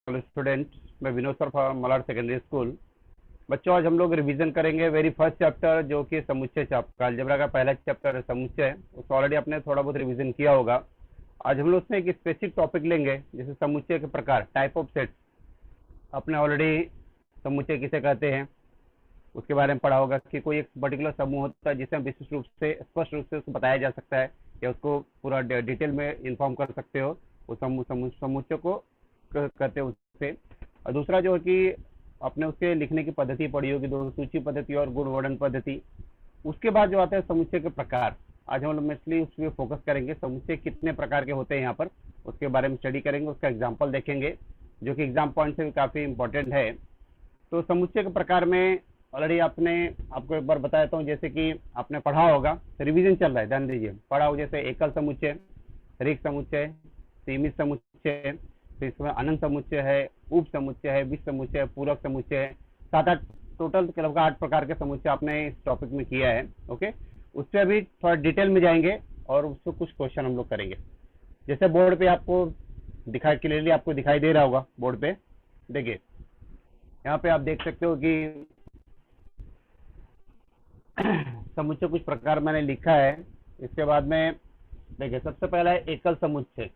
Hello student, मैं Vinod sir from Malad secondary school. बच्चों, आज हम लोग रिवीजन करेंगे वेरी फर्स्ट चैप्टर, जो कि समुच्चय चैप्टर अलजेब्रा का पहला चैप्टर है समुच्चय। उसको ऑलरेडी आपने थोड़ा बहुत रिवीजन किया होगा। आज हम लोग उसमें एक स्पेसिफिक टॉपिक लेंगे, जैसे समुच्चय के प्रकार, टाइप ऑफ सेट्स। आपने ऑलरेडी समुच्चय किसे कहते हैं उसके बारे में पढ़ा होगा कि कोई एक पर्टिकुलर समूह होता है जिसे हम विशिष्ट रूप से, स्पष्ट रूप से उसको बताया जा सकता है या उसको पूरा डिटेल में इन्फॉर्म कर सकते हो। उस समुच्चय को कहते हैं उससे। और दूसरा जो है कि आपने उसके लिखने की पद्धति पढ़ी होगी, दो सूची पद्धति और गुण वर्णन पद्धति। उसके बाद जो आता है समुच्चय के प्रकार। आज हम लोग मोस्टली उस पर फोकस करेंगे, समुच्चय कितने प्रकार के होते हैं यहाँ पर, उसके बारे में स्टडी करेंगे, उसका एग्जाम्पल देखेंगे जो कि एग्जाम पॉइंट से भी काफ़ी इंपॉर्टेंट है। तो समुच्चय के प्रकार में ऑलरेडी आपको एक बार बताया हूँ, जैसे कि आपने पढ़ा होगा, रिवीजन चल रहा है, ध्यान दीजिए। पढ़ा हो जैसे एकल समुच्चय, रिक्त समुच्चय, सीमित समुच्चय, फिर इसमें अनंत समुच्चय है, उप समुच्चय है, विश्व समुच्चय है, पूरक समुच्चय है। 7-8 टोटल लगभग 8 प्रकार के समुच्चय आपने इस टॉपिक में किया है। ओके, उससे अभी थोड़ा डिटेल में जाएंगे और उससे कुछ क्वेश्चन हम लोग करेंगे। जैसे बोर्ड पे आपको क्लियरली आपको दिखाई दे रहा होगा बोर्ड पे, देखिए यहाँ पे आप देख सकते हो कि समुच्चय कुछ प्रकार मैंने लिखा है। इसके बाद में देखिए, सबसे पहला है एकल समुच्चय,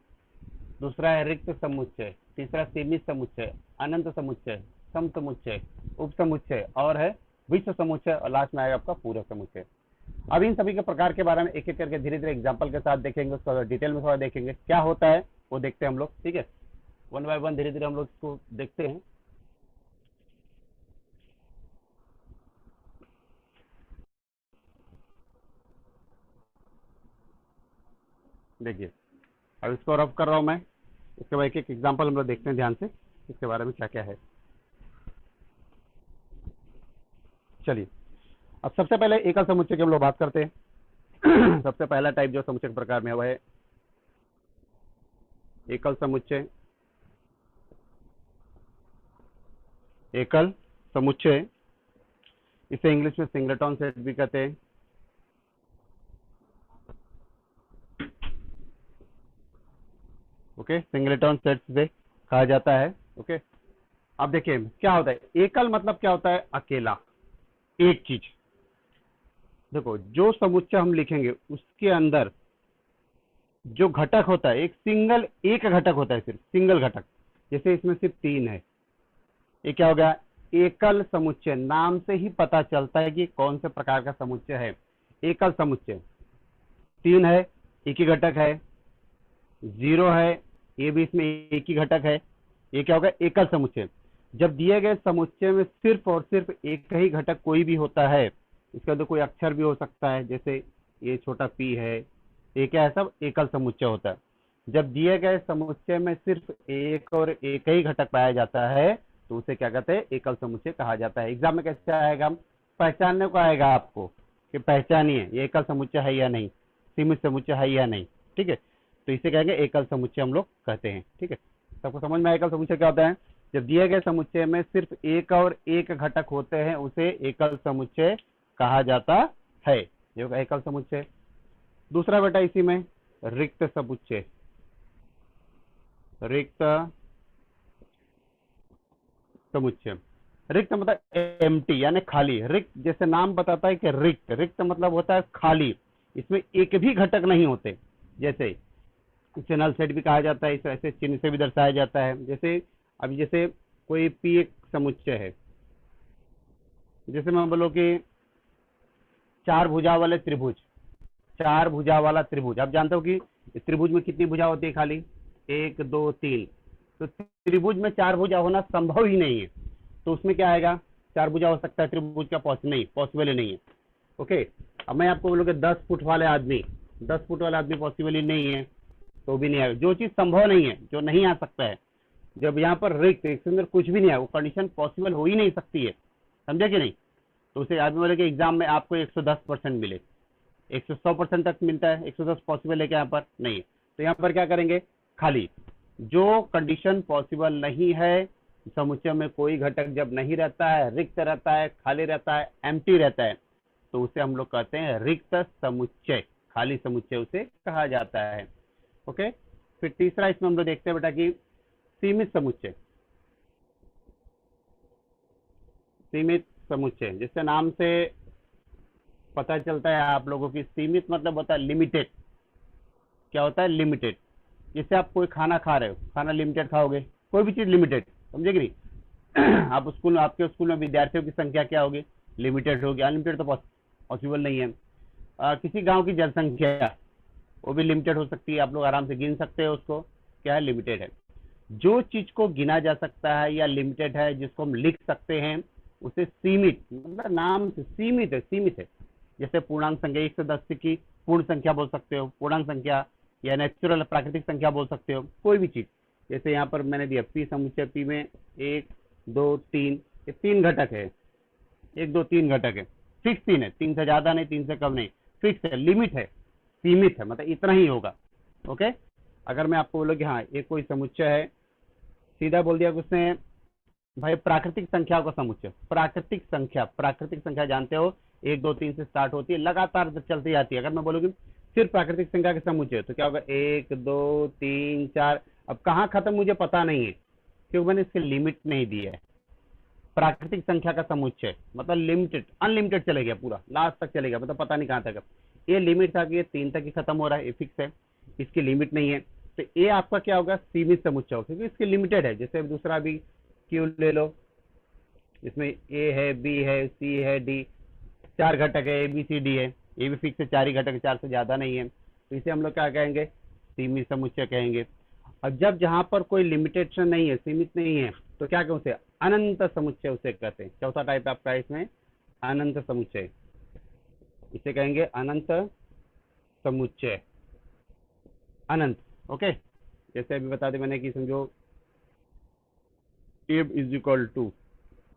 दूसरा है रिक्त समुच्चय, तीसरा सीमित समुच्चय, अनंत समुच्चय, सम समुच्चय, उप समुच्चय और है विश्व समुच्चय, और लास्ट में आएगा आपका पूरक समुच्चय। अब इन सभी के प्रकार के बारे में एक एक करके धीरे धीरे एग्जाम्पल के साथ देखेंगे, उसका डिटेल में थोड़ा देखेंगे क्या होता है, वो देखते हैं हम लोग। ठीक है, वन बाय वन धीरे धीरे हम लोग इसको देखते हैं। देखिए, अब इसको रफ कर रहा हूँ मैं, इसके बाद एक एक एग्जाम्पल हम लोग देखते हैं ध्यान से, इसके बारे में क्या क्या है। चलिए, अब सबसे पहले एकल समुच्चय की हम लोग बात करते हैं। सबसे पहला टाइप जो समुच्चय के प्रकार में है वह है एकल समुच्चय। एकल समुच्चय, इसे इंग्लिश में सिंगलेटन सेट भी कहते हैं। ओके, सिंगलेटन सेट से कहा जाता है। ओके, अब देखिए क्या होता है एकल, मतलब क्या होता है, अकेला, एक चीज। देखो, जो समुच्चय हम लिखेंगे उसके अंदर जो घटक होता है एक घटक होता है, सिर्फ सिंगल घटक। जैसे इसमें सिर्फ 3 है, ये क्या हो गया, एकल समुच्चय। नाम से ही पता चलता है कि कौन से प्रकार का समुच्चय है। एकल समुच्चय 3 है, एक ही घटक है। 0 है, ये भी इसमें एक ही घटक है। ये क्या होगा, एकल समुच्चय। जब दिए गए समुच्चय में सिर्फ और सिर्फ एक ही घटक कोई भी होता है, इसके अंदर कोई अक्षर भी हो सकता है, जैसे ये छोटा p है, ये क्या है, सब एकल समुच्चय होता है। जब दिए गए समुच्चय में सिर्फ एक और एक ही घटक पाया जाता है तो उसे क्या कहते हैं, एकल समुच्चय कहा जाता है। एग्जाम में कैसे आएगा, पहचानने को आएगा आपको कि पहचानिए ये एकल समुच्चय है या नहीं, सीमित समुच्चय है या नहीं। ठीक है, तो इसे कहेंगे एकल समुच्चय हम लोग कहते हैं। ठीक है, सबको समझ में एकल समुच्चय क्या होता है, जब दिए गए समुच्चय में सिर्फ एक और एक घटक होते हैं उसे एकल समुच्चय कहा जाता है, ये होगा एकल समुच्चय। दूसरा बेटा इसी में रिक्त समुच्चय। रिक्त समुच्चय, रिक्त मतलब एम्प्टी यानी खाली। रिक्त जैसे नाम बताता है कि रिक्त, रिक्त मतलब होता है खाली, इसमें एक भी घटक नहीं होते। जैसे इसे नल सेट भी कहा जाता है, इसे ऐसे चिन्ह से भी दर्शाया जाता है। जैसे अभी जैसे कोई पी एक समुच्चय है, जैसे मैं बोलो कि 4 भुजा वाले त्रिभुज, 4 भुजा वाला त्रिभुज। आप जानते हो कि त्रिभुज में कितनी भुजा होती है, खाली 1 2 3। तो त्रिभुज में 4 भुजा होना संभव ही नहीं है, तो उसमें क्या आएगा, 4 भुजा हो सकता है त्रिभुज का, पॉसिबल ही नहीं है। ओके, अब मैं आपको बोलूँ कि 10 फुट वाले आदमी, 10 फुट वाला आदमी पॉसिबल ही नहीं है, तो भी नहीं आएगा। जो चीज संभव नहीं है, जो नहीं आ सकता है, जब यहाँ पर रिक्त, इसके अंदर कुछ भी नहीं है, वो कंडीशन पॉसिबल हो ही नहीं सकती है, समझे कि नहीं। तो उसे आदमी बोले कि एग्जाम में आपको 110% मिले, 100% तक मिलता है, 110 पॉसिबल है क्या, यहाँ पर नहीं है। तो यहाँ पर क्या करेंगे, खाली जो कंडीशन पॉसिबल नहीं है, समुच्चय में कोई घटक जब नहीं रहता है, रिक्त रहता है, खाली रहता है, एम्प्टी रहता है, तो उसे हम लोग कहते हैं रिक्त समुच्चय, खाली समुच्चय उसे कहा जाता है। ओके, फिर तीसरा इसमें हम लोग देखते हैं बेटा कि सीमित समुच्चय। सीमित समुच्चय, जिससे नाम से पता चलता है आप लोगों की सीमित मतलब होता है लिमिटेड। क्या होता है? लिमिटेड। जैसे आप कोई खाना खा रहे हो, खाना लिमिटेड खाओगे, कोई भी चीज लिमिटेड, समझे कि नहीं? आप स्कूल, आपके स्कूल में विद्यार्थियों की संख्या क्या होगी? लिमिटेड होगी। अनलिमिटेड तो पॉसिबल नहीं है। किसी गांव की जनसंख्या, वो भी लिमिटेड हो सकती है, आप लोग आराम से गिन सकते हो उसको, क्या है? लिमिटेड है। जो चीज को गिना जा सकता है या लिमिटेड है, जिसको हम लिख सकते हैं, उसे सीमित, मतलब नाम से सीमित है, सीमित है। जैसे पूर्णांक संख्या 1 से 10 की पूर्ण संख्या बोल सकते हो, पूर्णांक संख्या, या नेचुरल प्राकृतिक संख्या बोल सकते हो, कोई भी चीज। जैसे यहाँ पर मैंने दिया पी समुच्चय, पी में 1 2 3, ये 3 घटक है, 1 2 3 घटक है, फिक्स 3 है, 3 से ज्यादा नहीं, 3 से कम नहीं, फिक्स है, लिमिट है, सीमित है, मतलब इतना ही होगा। ओके। अगर मैं आपको बोलूँ कि हाँ ये कोई समुच्चय है, सीधा बोल दिया कि उसने भाई प्राकृतिक संख्याओं का समुच्चय। प्राकृतिक संख्या जानते हो, 1 2 3 से स्टार्ट होती है, लगातार चलती जाती है। अगर मैं बोलूँ कि सिर्फ प्राकृतिक संख्या के समुच्चय, तो क्या होगा? 1 2 3 4। अब कहाँ खत्म मुझे पता नहीं है, क्योंकि मैंने इसके लिमिट नहीं दी है। प्राकृतिक संख्या का समुच्चय मतलब लिमिटेड, अनलिमिटेड चलेगा, पूरा लास्ट तक चलेगा, मतलब पता नहीं कहाँ तक। ये लिमिट था कि ये 3 तक ही खत्म हो रहा है, ये फिक्स है, इसकी लिमिट नहीं है। तो ये आपका क्या होगा? सीमित समुच्चय होगा, क्योंकि इसकी लिमिटेड है। जैसे दूसरा भी क्यू ले लो, इसमें ए है, बी है, सी है, डी, 4 घटक है, ए बी सी डी है, ये भी फिक्स है, 4 ही घटक है, 4 से ज्यादा नहीं है, तो इसे हम लोग क्या कहेंगे? सीमित समुच्चय कहेंगे। अब जब जहां पर कोई लिमिटेशन नहीं है, सीमित नहीं है, तो क्या कहते हैं? अनंत समुच्चय उसे कहते हैं। चौथा टाइप आपका इसमें अनंत समुच्चय, इसे कहेंगे अनंत समुच्चय, अनंत। ओके। जैसे अभी बता दें मैंने कि समझो एब is equal to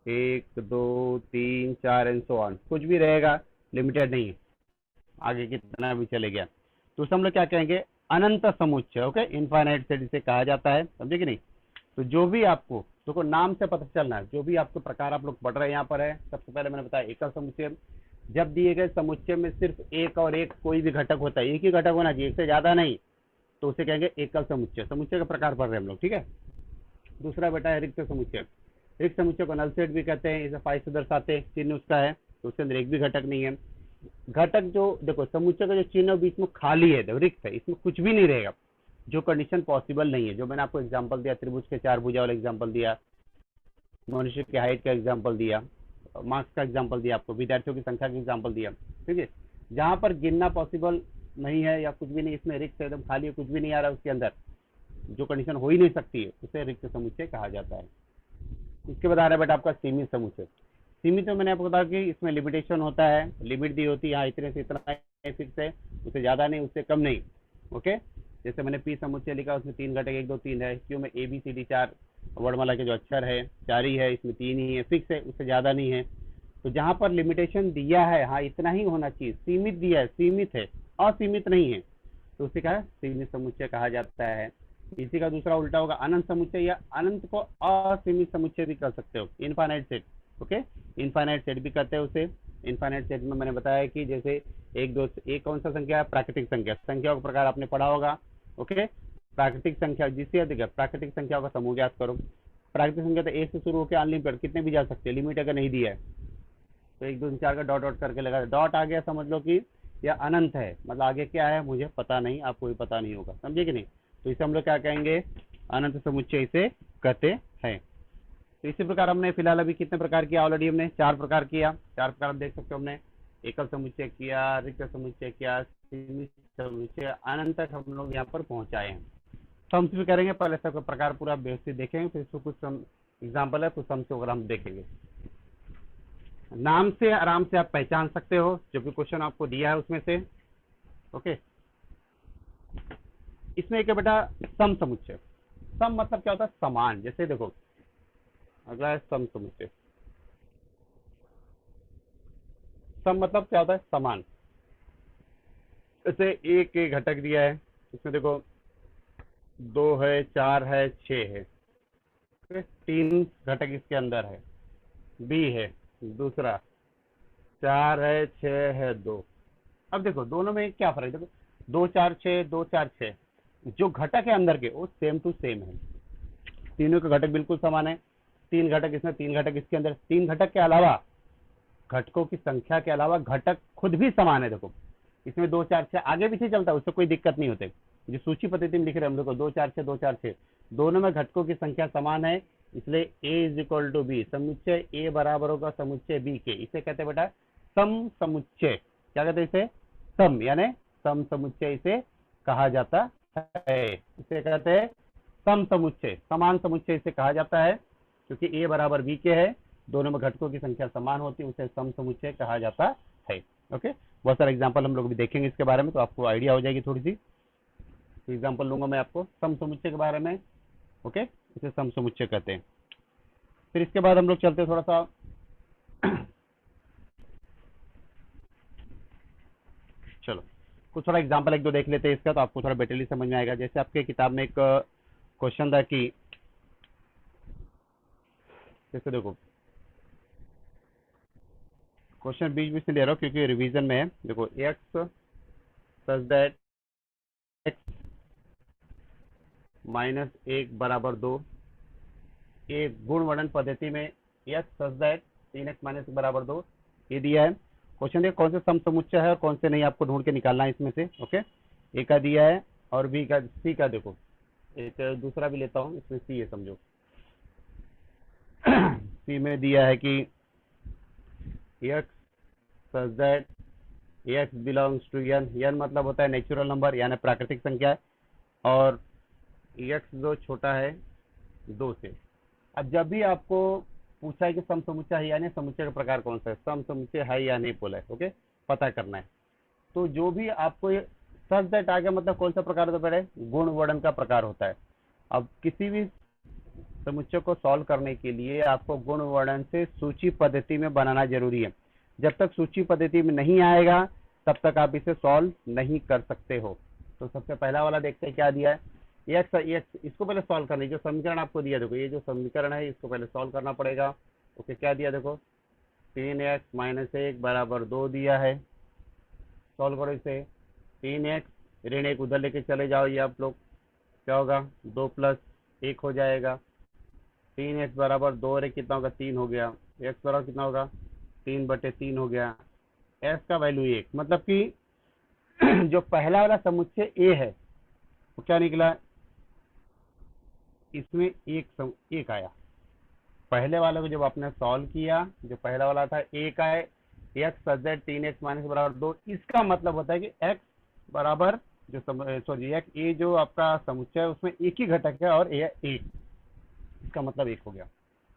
1 2 3 4 and so on, कुछ भी रहेगा, लिमिटेड नहीं है, आगे कितना भी चले गया, तो उसे हम लोग क्या कहेंगे? अनंत समुच्चय। ओके, इनफाइनाइट सेट इसे कहा जाता है, समझे कि नहीं? तो जो भी आपको देखो नाम से पता चलना है, जो भी आपके प्रकार आप लोग पढ़ रहे हैं यहाँ पर है। सबसे पहले मैंने बताया एकल समुच्चय। जब दिए गए समुच्चय में सिर्फ एक और एक कोई भी घटक होता है, एक ही घटक होना चाहिए, एक से ज्यादा नहीं, तो उसे कहेंगे एकल समुच्चय। समुच्चय का प्रकार पढ़ रहे हैं हम लोग, ठीक है। दूसरा बेटा है रिक्त समुच्चय। रिक्त समुच्चय को नल सेट भी कहते हैं, इसे 5 से दर्शाते हैं, चिन्ह उसका है, तो उसके अंदर एक भी घटक नहीं है। घटक जो देखो समुच्चय का जो चिन्ह बीच में खाली है, रिक्त है, इसमें कुछ भी नहीं रहेगा, जो कंडीशन पॉसिबल नहीं है। जो मैंने आपको एग्जांपल दिया, त्रिभुज के 4 भुजा वाला एग्जांपल दिया, मनुष्य की हाइट का एग्जांपल दिया, मार्क्स का एग्जांपल दिया, आपको विद्यार्थियों की संख्या का एग्जांपल दिया, ठीक है। जहां पर गिनना पॉसिबल नहीं है या कुछ भी नहीं, इसमें रिक्त एकदम खाली है, कुछ भी नहीं आ रहा है उसके अंदर, जो कंडीशन हो ही नहीं सकती है, उसे रिक्त समुच्चय कहा जाता है। इसके बाद आ रहा है बेटा आपका सीमित समुच्चय। सीमित में मैंने आपको बताया कि इसमें लिमिटेशन होता है, लिमिट दी होती है, यहाँ इतने से इतना फिक्स है, उससे ज्यादा नहीं, उससे कम नहीं। ओके। जैसे मैंने पी समुच्चय लिखा, उसमें 3 घटक 1 2 3 है। क्यों में ए बी सी डी 4 वर्णमाला के जो अक्षर है 4 ही है, इसमें 3 ही है, फिक्स है, उससे ज्यादा नहीं है। तो जहां पर लिमिटेशन दिया है, हाँ इतना ही होना चाहिए, सीमित दिया है, सीमित है, असीमित नहीं है, तो उसे क्या है? सीमित समुच्चय कहा जाता है। इसी का दूसरा उल्टा होगा अनंत समुच्चय, या अनंत को असीमित समुच्चय भी कर सकते हो, infinite set. Okay, infinite set भी कहते हैं उसे। इनफाइनाइट सेट में मैंने बताया कि जैसे 1 2 1 कौन सा संख्या है? प्राकृतिक संख्या। संख्याओं का प्रकार आपने पढ़ा होगा। ओके, प्राकृतिक संख्या जिससे अधिक है, प्राकृतिक संख्याओं का समूह ज्ञात करो। प्राकृतिक संख्या तो 1 से शुरू होकर अनलिमिटेड कितने भी जा सकते हैं, लिमिट अगर नहीं दिया है तो 1 2 3 4 का डॉट डॉट करके लगा, डॉट आ गया, समझ लो कि यह अनंत है, मतलब आगे क्या है मुझे पता नहीं, आपको भी पता नहीं होगा, समझे कि नहीं? तो इसे हम लोग क्या कहेंगे? अनंत समुच्चय इसे कहते हैं। तो इसी प्रकार हमने फिलहाल अभी कितने प्रकार किया? ऑलरेडी हमने 4 प्रकार किया। 4 प्रकार आप देख सकते हो, हमने एकल समुच्चय किया, रिक्त समुच्चय किया, सीमित समुच्चय, अनंत तक हम लोग यहाँ पर पहुंचाए हैं। सम्स भी करेंगे, पहले सबका प्रकार पूरा व्यवस्थित देखेंगे, फिर इसको कुछ एग्जाम्पल है, कुछ सम्स वगैरह हम देखेंगे। नाम से आराम से आप पहचान सकते हो, जो भी क्वेश्चन आपको दिया है उसमें से। ओके, इसमें एक है बेटा सम समुच्चय। सम मतलब क्या होता है? समान। जैसे देखो अगला है सम समुच्चय। सम मतलब क्या होता है? समान। जैसे एक एक घटक दिया है, इसमें देखो 2 है, 4 है, 6 है, 3 घटक इसके अंदर है, बी है दूसरा, 4 है, 6 है, 2। अब देखो दोनों में क्या फर्क है? देखो 2 4 6, 2 4 6, जो घटक है अंदर के वो सेम टू सेम है, तीनों के घटक बिल्कुल समान है। तीन घटक इसमें, तीन घटक इसके अंदर, तीन घटक के अलावा, घटकों की संख्या के अलावा घटक खुद भी समान है। देखो इसमें 2 4 6 आगे पीछे चलता है, उससे कोई दिक्कत नहीं होते। जो सूची पद्धति में लिख रहे हैं हम लोग को 2 4 6 2 4 6 दोनों में घटकों की संख्या समान है, इसलिए a is equal to B, समुच्चय a बराबर होगा समुच्चय b के। इसे कहते हैं बेटा सम समुच्चय। क्या कहते हैं इसे? सम, यानी सम समुच्चय इसे कहा जाता है। इसे कहते हैं सम समुच्चय, समान समुच्चय इसे कहा जाता है, क्योंकि a बराबर b के है, दोनों में घटकों की संख्या समान होती है, उसे सम समुच्चय कहा जाता है। ओके, बहुत सारे एग्जांपल हम लोग भी देखेंगे इसके बारे में, तो आपको आइडिया हो जाएगी थोड़ी सी। एग्जांपल लूंगा मैं आपको सम समुच्चय के बारे में। ओके, इसे सम समुच्चय कहते हैं। फिर इसके बाद हम लोग चलते हैं थोड़ा सा चलो कुछ थोड़ा एग्जांपल एक दो देख लेते हैं इसका, तो आपको थोड़ा बेटरली समझ में आएगा। जैसे आपके किताब में एक क्वेश्चन था कि जैसे देखो क्वेश्चन बीच बीच में ले रहा हूँ क्योंकि रिवीजन में है। देखो x such that x minus 1 बराबर 2, एक गुणवर्णन पद्धति में x such that 3x minus बराबर 2 ये दिया है। क्वेश्चन देखो कौन से सम समुच्चय है और कौन से नहीं, आपको ढूंढ के निकालना है इसमें से। ओके, ए का दिया है और बी का, सी का देखो एक दूसरा भी लेता हूँ, इसमें सी है समझो। सी में दिया है कि x such that x belongs to n, n मतलब होता है नेचुरल नंबर यानी प्राकृतिक संख्या, और एक्स जो छोटा है 2 से। अब जब भी आपको पूछा है कि सम समुच्चय है यानी समुच्चय का प्रकार कौन सा है, सम समुच्चय है या नहीं बोला है, ओके, पता करना है। तो जो भी आपको सच दैट आ गया मतलब कौन सा प्रकार होता है? गुण वर्णन का प्रकार होता है। अब किसी भी समुच्चय को सॉल्व करने के लिए आपको गुण वर्णन से सूची पद्धति में बनाना जरूरी है। जब तक सूची पद्धति में नहीं आएगा तब तक आप इसे सॉल्व नहीं कर सकते हो। तो सबसे पहला वाला देखते हैं क्या दिया है। एक्स, इसको पहले सॉल्व कर लीजिए। जो समीकरण आपको दिया, देखो ये जो समीकरण है इसको पहले सॉल्व करना पड़ेगा। ओके, क्या दिया देखो 3x माइनस 1 बराबर 2 दिया है। सॉल्व करो इसे। 3x ऋण 1 उधर लेके चले जाओ, ये आप लोग क्या होगा 2 प्लस 1 हो जाएगा। 3x बराबर 2 और 1 कितना होगा 3 हो गया। x बराबर कितना होगा 3/3 हो गया। s का वैल्यू 1, मतलब कि जो पहला वाला समुच्चय a है वो क्या निकला, इसमें एक आया। पहले वाले को जब आपने सॉल्व किया, जो पहला वाला था एक आए, x such that 3x minus बराबर 2, इसका मतलब होता है कि x बराबर जो सॉरी एक्स ए जो आपका समुच्चय है उसमें एक ही घटक है और ए 1, इसका मतलब 1 हो गया।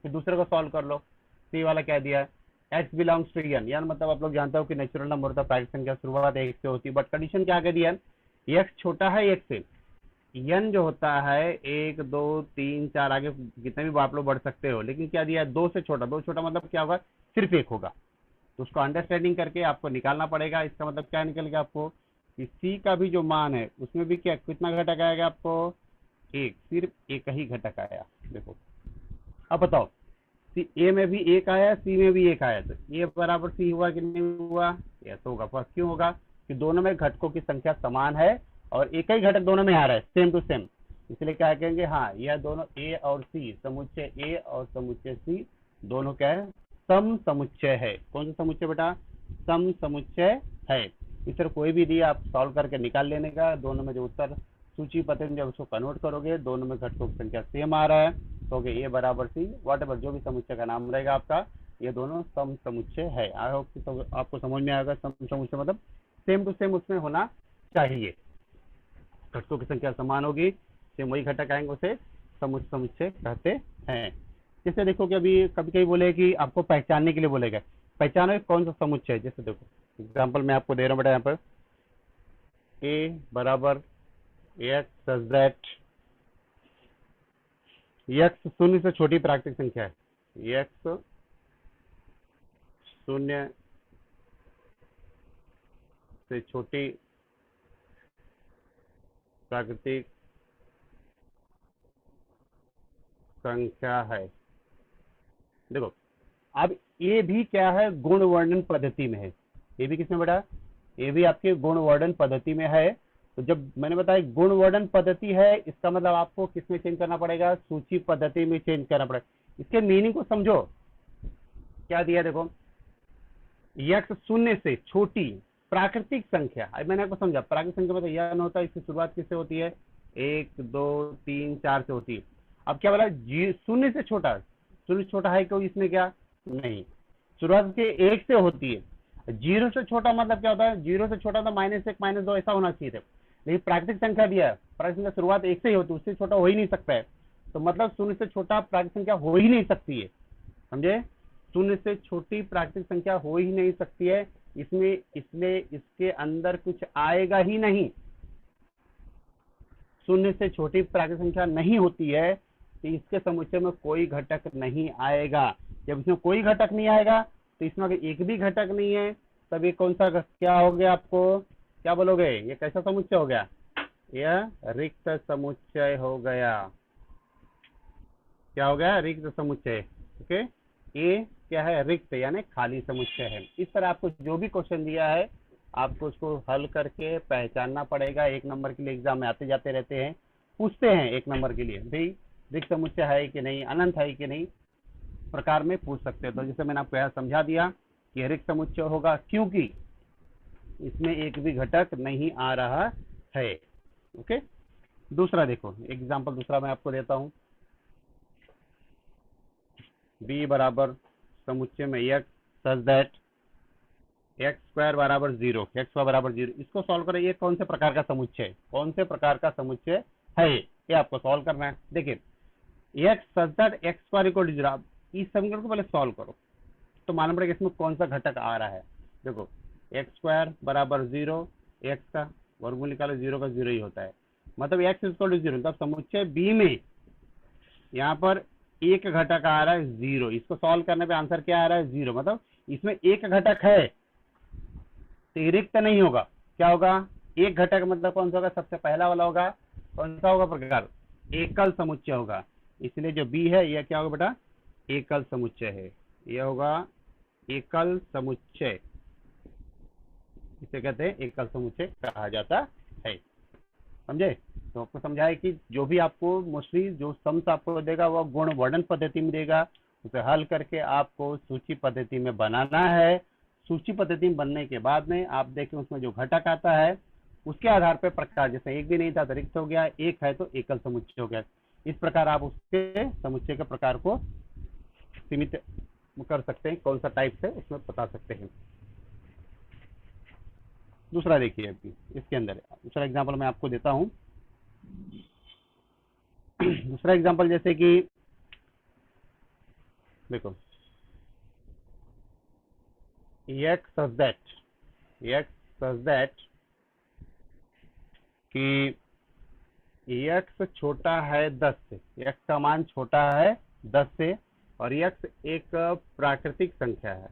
फिर दूसरे को सॉल्व कर लो। सी वाला क्या दिया है, x बिलोंग्स टू एन, यानी मतलब आप लोग जानते हो कि नेचुरल नंबर होता है, प्राकृतिक संख्या शुरुआत 1 से होती है, बट कंडीशन क्या कर दिया है, x छोटा है 1 से। n जो होता है 1 2 3 4 आगे कितने भी आप लोग बढ़ सकते हो, लेकिन क्या दिया है 2 से छोटा। 2 छोटा मतलब क्या होगा, सिर्फ 1 होगा। तो उसको अंडरस्टैंडिंग करके आपको निकालना पड़ेगा। इसका मतलब क्या निकल गया आपको कि सी का भी जो मान है उसमें भी क्या कितना घटक आएगा आपको, 1, सिर्फ एक ही घटक आया। देखो अब बताओ, सी ए में भी 1 आया, सी में भी 1 आया, तो ए बराबर सी हुआ कि नहीं हुआ, यस होगा। फर्स्ट क्यों होगा कि दोनों में घटकों की संख्या समान है और एक ही घटक दोनों में आ रहा है, सेम टू सेम, इसलिए क्या कहेंगे, हाँ यह दोनों ए और सी, समुच्चय ए और समुच्चय सी दोनों क्या है, सम समुच्चय है। कौन सा समुच्चय बेटा, सम समुच्चय है। इस तरह कोई भी दिया आप सॉल्व करके निकाल लेने का। दोनों में जो उत्तर सूची पत्र में जब उसको कन्वर्ट करोगे दोनों में घटकों की संख्या सेम आ रहा है, तो ए बराबर सी वॉट एवर जो भी समुच्चय का नाम रहेगा आपका, ये दोनों सम समुच्चय है। आई होप आपको समझ में आएगा। सम समुच्चय मतलब सेम टू सेम उसमें होना चाहिए, घटकों की संख्या समान होगी, सेम वही घटक आएंगे, उसे समुच्चय कहते हैं। जैसे देखो कि अभी कभी कभी बोले कि आपको पहचानने के लिए बोलेगा, पहचानो कौन सा समुच्चय है। जैसे देखो एग्जांपल मैं आपको दे रहा हूँ बेटा, यहाँ पर a बराबर एक्स सच दैट एक्स 0 से छोटी प्राकृतिक संख्या है, एक्स 0 से छोटी प्राकृतिक संख्या है। देखो अब ये भी क्या है, गुण वर्णन पद्धति में है। ये भी किसमें बेटा, ये भी आपके गुण वर्णन पद्धति में है। तो जब मैंने बताया गुण वर्णन पद्धति है, इसका मतलब आपको किसमें चेंज करना पड़ेगा, सूची पद्धति में चेंज करना पड़ेगा। इसके मीनिंग को समझो। क्या दिया देखो, यक्स शून्य से छोटी प्राकृतिक संख्या। अब मैंने आपको समझा, प्राकृतिक संख्या मतलब यह न होता है, इसकी शुरुआत किससे होती है, 1 2 3 4 से होती है। अब क्या बोला, शून्य से छोटा, शून्य से छोटा है कोई इसमें क्या नहीं, शुरुआत के 1 से होती है। 0 से छोटा मतलब क्या होता है, 0 से छोटा तो -1 -2 ऐसा होना चाहिए था, लेकिन प्राकृतिक संख्या दिया है, प्राकृतिक संख्या शुरुआत 1 से ही होती है, उससे छोटा हो ही नहीं सकता है। तो मतलब शून्य से छोटा प्राकृतिक संख्या हो ही नहीं सकती है, समझे, शून्य से छोटी प्राकृतिक संख्या हो ही नहीं सकती है। इसमें इसलिए इसके अंदर कुछ आएगा ही नहीं, शून्य से छोटी प्राकृतिक संख्या नहीं होती है तो इसके समुच्चय में कोई घटक नहीं आएगा। जब इसमें कोई घटक नहीं आएगा तो इसमें अगर एक भी घटक नहीं है तब ये कौन सा क्या हो गया, आपको क्या बोलोगे, ये कैसा समुच्चय हो गया, यह रिक्त समुच्चय हो गया। क्या हो गया, रिक्त समुच्चय। ओके, ये क्या है, रिक्त यानी खाली समुच्चय है। इस तरह आपको जो भी क्वेश्चन दिया है आपको उसको हल करके पहचानना पड़ेगा। 1 नंबर के लिए एग्जाम में आते जाते रहते हैं, पूछते हैं 1 नंबर के लिए भाई रिक्त समुच्चय है कि नहीं, अनंत है कि नहीं, प्रकार में पूछ सकते हो। तो जैसे मैंने आपको यहाँ समझा दिया कि रिक्त समुच्चय होगा क्योंकि इसमें एक भी घटक नहीं आ रहा है। ओके, दूसरा देखो एग्जाम्पल, दूसरा मैं आपको देता हूँ। b बराबर समुच्चय में x सच दैट x² बराबर 0, x² बराबर 0, इसको सॉल्व करें। ये कौन से प्रकार का समुच्चय, कौन से प्रकार का समुच्चय है, ये आपको सॉल्व करना है। देखिए x such that x² equal to 0, इस समीकरण को पहले सॉल्व करो तो मालूम पड़ेगा इसमें कौन सा घटक आ रहा है। देखो x² बराबर 0, x का वर्गमूल निकालो, 0 का 0 ही होता है, मतलब x इक्वल टू 0, तब समुच्चय b में यहाँ पर एक घटक आ रहा है 0। इसको सॉल्व करने पे आंसर क्या आ रहा है, 0, मतलब इसमें एक घटक है तो रिक्त नहीं होगा। क्या होगा, एक घटक मतलब कौन सा होगा, सबसे पहला वाला होगा, कौन सा होगा प्रकार, एकल समुच्चय होगा। इसलिए जो बी है यह क्या होगा बेटा, एकल समुच्चय है, यह होगा एकल समुच्चय, इसे कहते हैं एकल समुच्चय कहा जाता है। समझे, तो आपको समझाए कि जो भी आपको मोस्टली जो सम्स आपको देगा वह गुण वर्णन पद्धति में देगा, उसे हल करके आपको सूची पद्धति में बनाना है। सूची पद्धति में बनने के बाद में आप देखें उसमें जो घटक आता है उसके आधार पर प्रकार, जैसे एक भी नहीं था तो रिक्त हो गया, एक है तो एकल समुच्चय हो गया। इस प्रकार आप उसके समुच्चय के प्रकार को सीमित कर सकते हैं, कौन सा टाइप से उसमें बता सकते हैं। दूसरा देखिए अभी इसके अंदर दूसरा एग्जांपल मैं आपको देता हूं। दूसरा एग्जांपल जैसे कि देखो x सच दैट कि x छोटा है 10 से, x का मान छोटा है 10 से और x एक प्राकृतिक संख्या है,